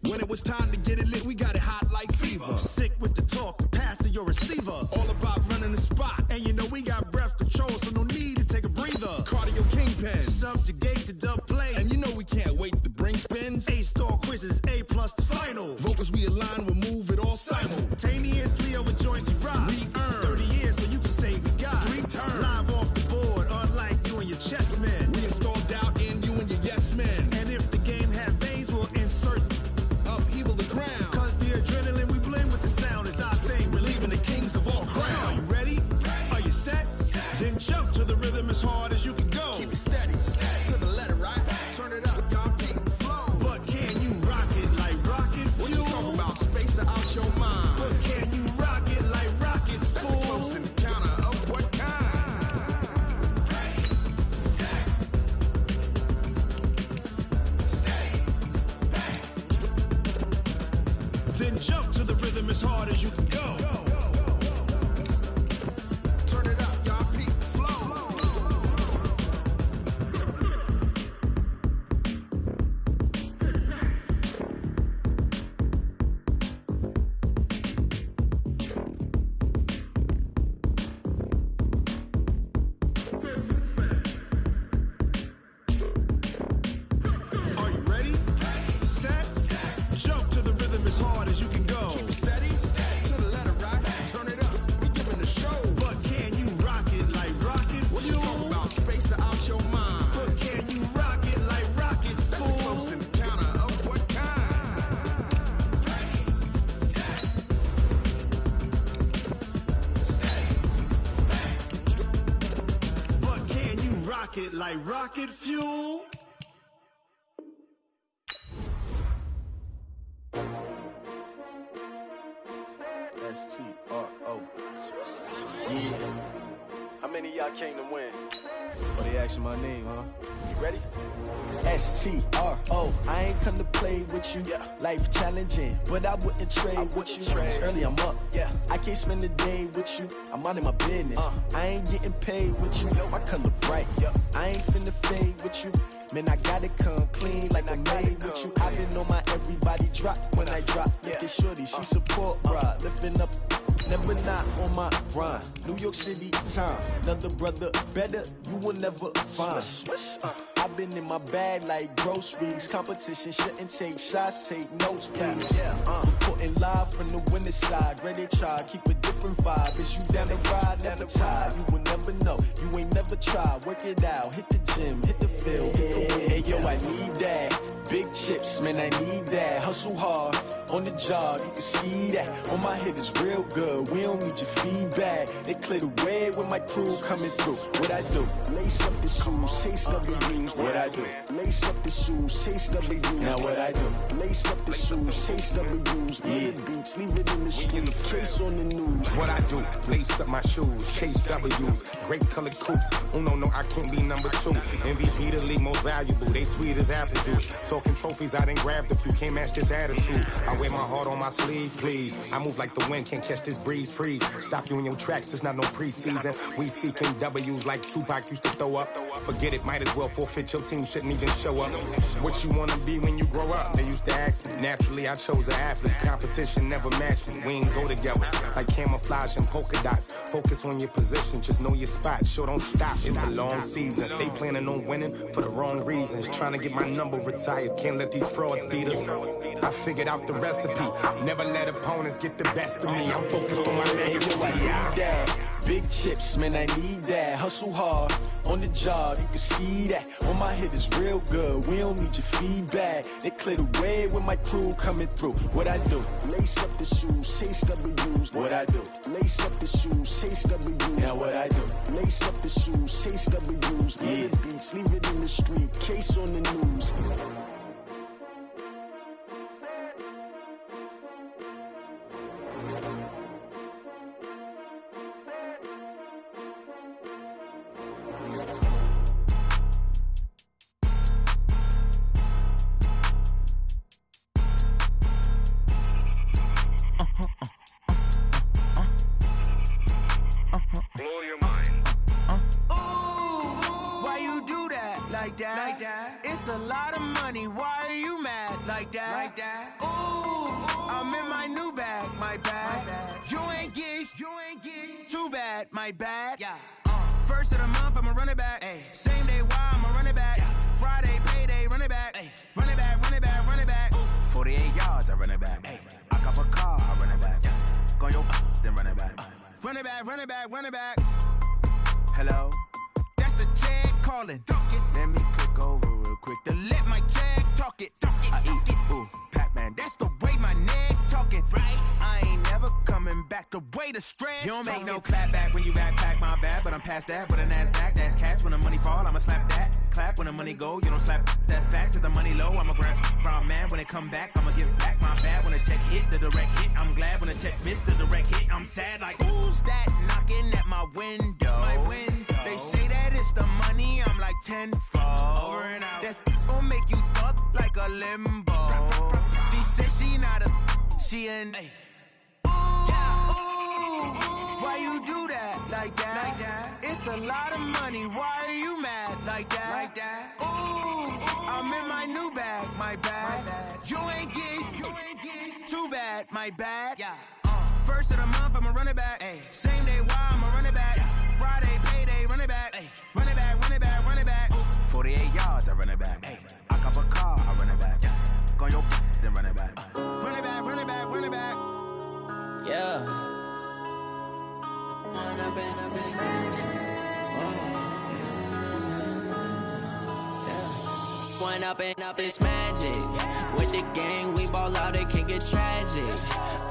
When it was time to get it lit, we got it hot like fever. Sick with the talk, pass to your receiver. All about running the spot. And you know we got breath control, so no need to take a breather. Cardio kingpin, subjugate the dub play. And you know we can't wait to bring spins. A-star quizzes, A+ the final. Vocals we align, we'll move it all simultaneously over joints we rock. We earn 30 years, so you can say we got 3 turns. Live off the board, unlike you and your chess men. We install doubt in you and your yes men. And if the game had veins, we'll insert upheaval the ground. Cause the adrenaline we blend with the sound is our thing, relieving the kings of all crowns. So are you ready? Are you set? Then jump to the rhythm as hard as you can go. Keep it steady, to the letter right. Turn it up, y'all keep the flow. But can you rock it like rocket fuel? What you talking about? Space out your mind. But can you rock it like rockets, fool? That's a close encounter of what kind? Then jump to the rhythm as hard as you can go. Turn it up, y'all peak flow. socket like rocket fuel. S-T-R-O. Yeah. How many of y'all came to win? Oh, they asking my name, huh? You ready? S-T-R-O. I ain't come to play with you. Life challenging, but I wouldn't trade with you. It's early, I'm up. I can't spend the day with you. I'm minding my business. I ain't getting paid with you. My color bright. I ain't finna fade with you. Man, I gotta come clean like I made with you. I've been on my everybody drop when I drop. Look at shorty, she support, bruh. Lifting up, never not on my grind. New York City time, another brother better, you will never find. I've been in my bag like groceries. Competition shouldn't take shots, take notes, please. Reporting live from the winning side. Ready to try, keep a different vibe. Is you down the ride, never tired. You will never know, you ain't never tried. Work it out, hit the gym, hit the field. Hey yo, I need that. Big chips, man, I need that. Hustle hard, on the job, you can see that. On my hit is real good, we don't need your feedback. They clear the way with my crew coming through. What I do? Lace up the shoes, chase W's. What I do? Lace up the shoes, chase W's. Now what I do? Lace up the shoes, chase W's. Yeah, beats, leave it in the street, case on the news. What I do? Lace up my shoes, chase W's. Great colored coops. Oh no, I can't be number 2. MVP the league most valuable. They sweet as apple juice. Talking trophies, I done grabbed a few. Can't match this attitude. I wear my heart on my sleeve, please. I move like the wind, can't catch this breeze. Freeze. Stop you in your tracks. There's not no preseason. We seeking W's like Tupac used to throw up. Forget it, might as well forfeit. Your team shouldn't even show up. What you wanna be when you grow up? They used to ask me. Naturally, I chose an athlete. Competition never matched me. We ain't go together like camouflage and polka dots. Focus on your position, just know your spot. Sure, don't stop. It's a long season. They planning on winning for the wrong reasons. Trying to get my number retired. Can't let these frauds beat us. I figured out the recipe. Never let opponents get the best of me. I'm focused on my legacy. I need that. Big chips, man, I need that. Hustle hard, on the job, you can see that. On my hit is real good, we don't need your feedback. They clear the way with my crew coming through. What I do? Lace up the shoes, chase W's. What I do? Lace up the shoes, chase W's. Now what I do? Lace up the shoes, chase W's. Yeah, beats, leave it in the street, case on the news. It's a lot of money, why are you mad like that? Ooh, I'm in my new bag, my bad. You ain't get too bad, my bad. First of the month, I'ma run it back. Same day, why I'ma run it back. Friday, payday, run it back. Run it back, run it back, run it back. 48 yards, I run it back. I cop a car, I run it back. Go your then run it back. Run it back, run it back, run it back. Hello? That's the check calling. Let me click over real quick to let my check talk it. I eat it, ooh, Pac-Man. That's the way my neck talking. Right? I ain't never coming back the way the stress. You don't make no clap back when you backpack, my bad. But I'm past that, but a NASDAQ, that's cash. When the money fall, I'ma slap that. Clap when the money go, you don't slap. That's facts. If the money low, I'ma grab brown man. When it come back, I'ma give back my bad. When the check hit, the direct hit, I'm glad. When the check missed the direct hit, I'm sad. Like, who's that knocking at my window? My window. They say that it's the money, I'm like tenfold. Over and out. That's gon' make you up like a limbo. She said she not a, she an. Why you do that like that? It's a lot of money, why are you mad like that? Ooh, I'm in my new bag, my bad. You ain't get too bad, my bad. First of the month, I'ma run it back. Same day, why I'ma run it back. Friday, payday, run it back. Run it back, run it back, run it back. 48 yards, I run it back. I cop a car, I run it back. Go your then run it back. Run it back, run it back, run it back. Yeah. Run up and up this One up and up is magic. With the gang, we ball out, it can get tragic.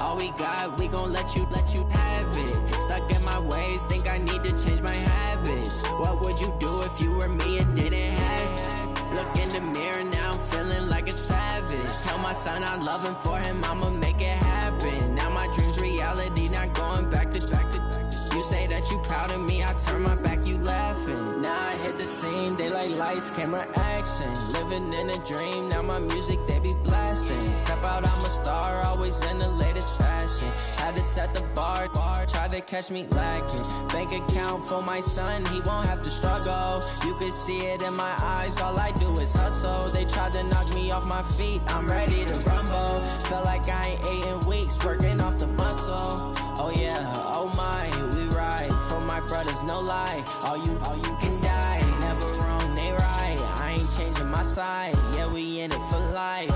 All we got, we gon' let you have it. Stuck in my ways, think I need to change my habits. What would you do if you were me and didn't have? Look in the mirror now, I'm feeling like a savage. Tell my son I love him, for him I'ma make it happen. Now my dream's reality, not going back to back to back. You say that you proud of me, I turn my back, you laughing. Now I hit the scene, they like lights, camera, action. Living in a dream, now my music they be blasting. Step out, I'm a star, always in the latest fashion. Had to set the bar, try to catch me lacking. Bank account for my son, he won't have to struggle. You can see it in my eyes, all I do is hustle. They tried to knock me off my feet, I'm ready to rumble. Feel like I ain't ate in weeks, working off the muscle. Oh yeah, oh my, we ride for my brothers, no lie. All you can die, never wrong, they right. I ain't changing my side, yeah, we in it for life.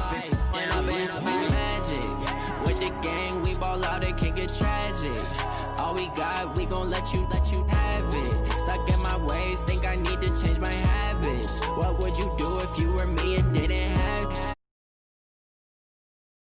And I've been magic. With the gang, we ball out, it can get tragic. All we got, we gon' let you have it. Stuck in my ways, think I need to change my habits. What would you do if you were me and didn't have?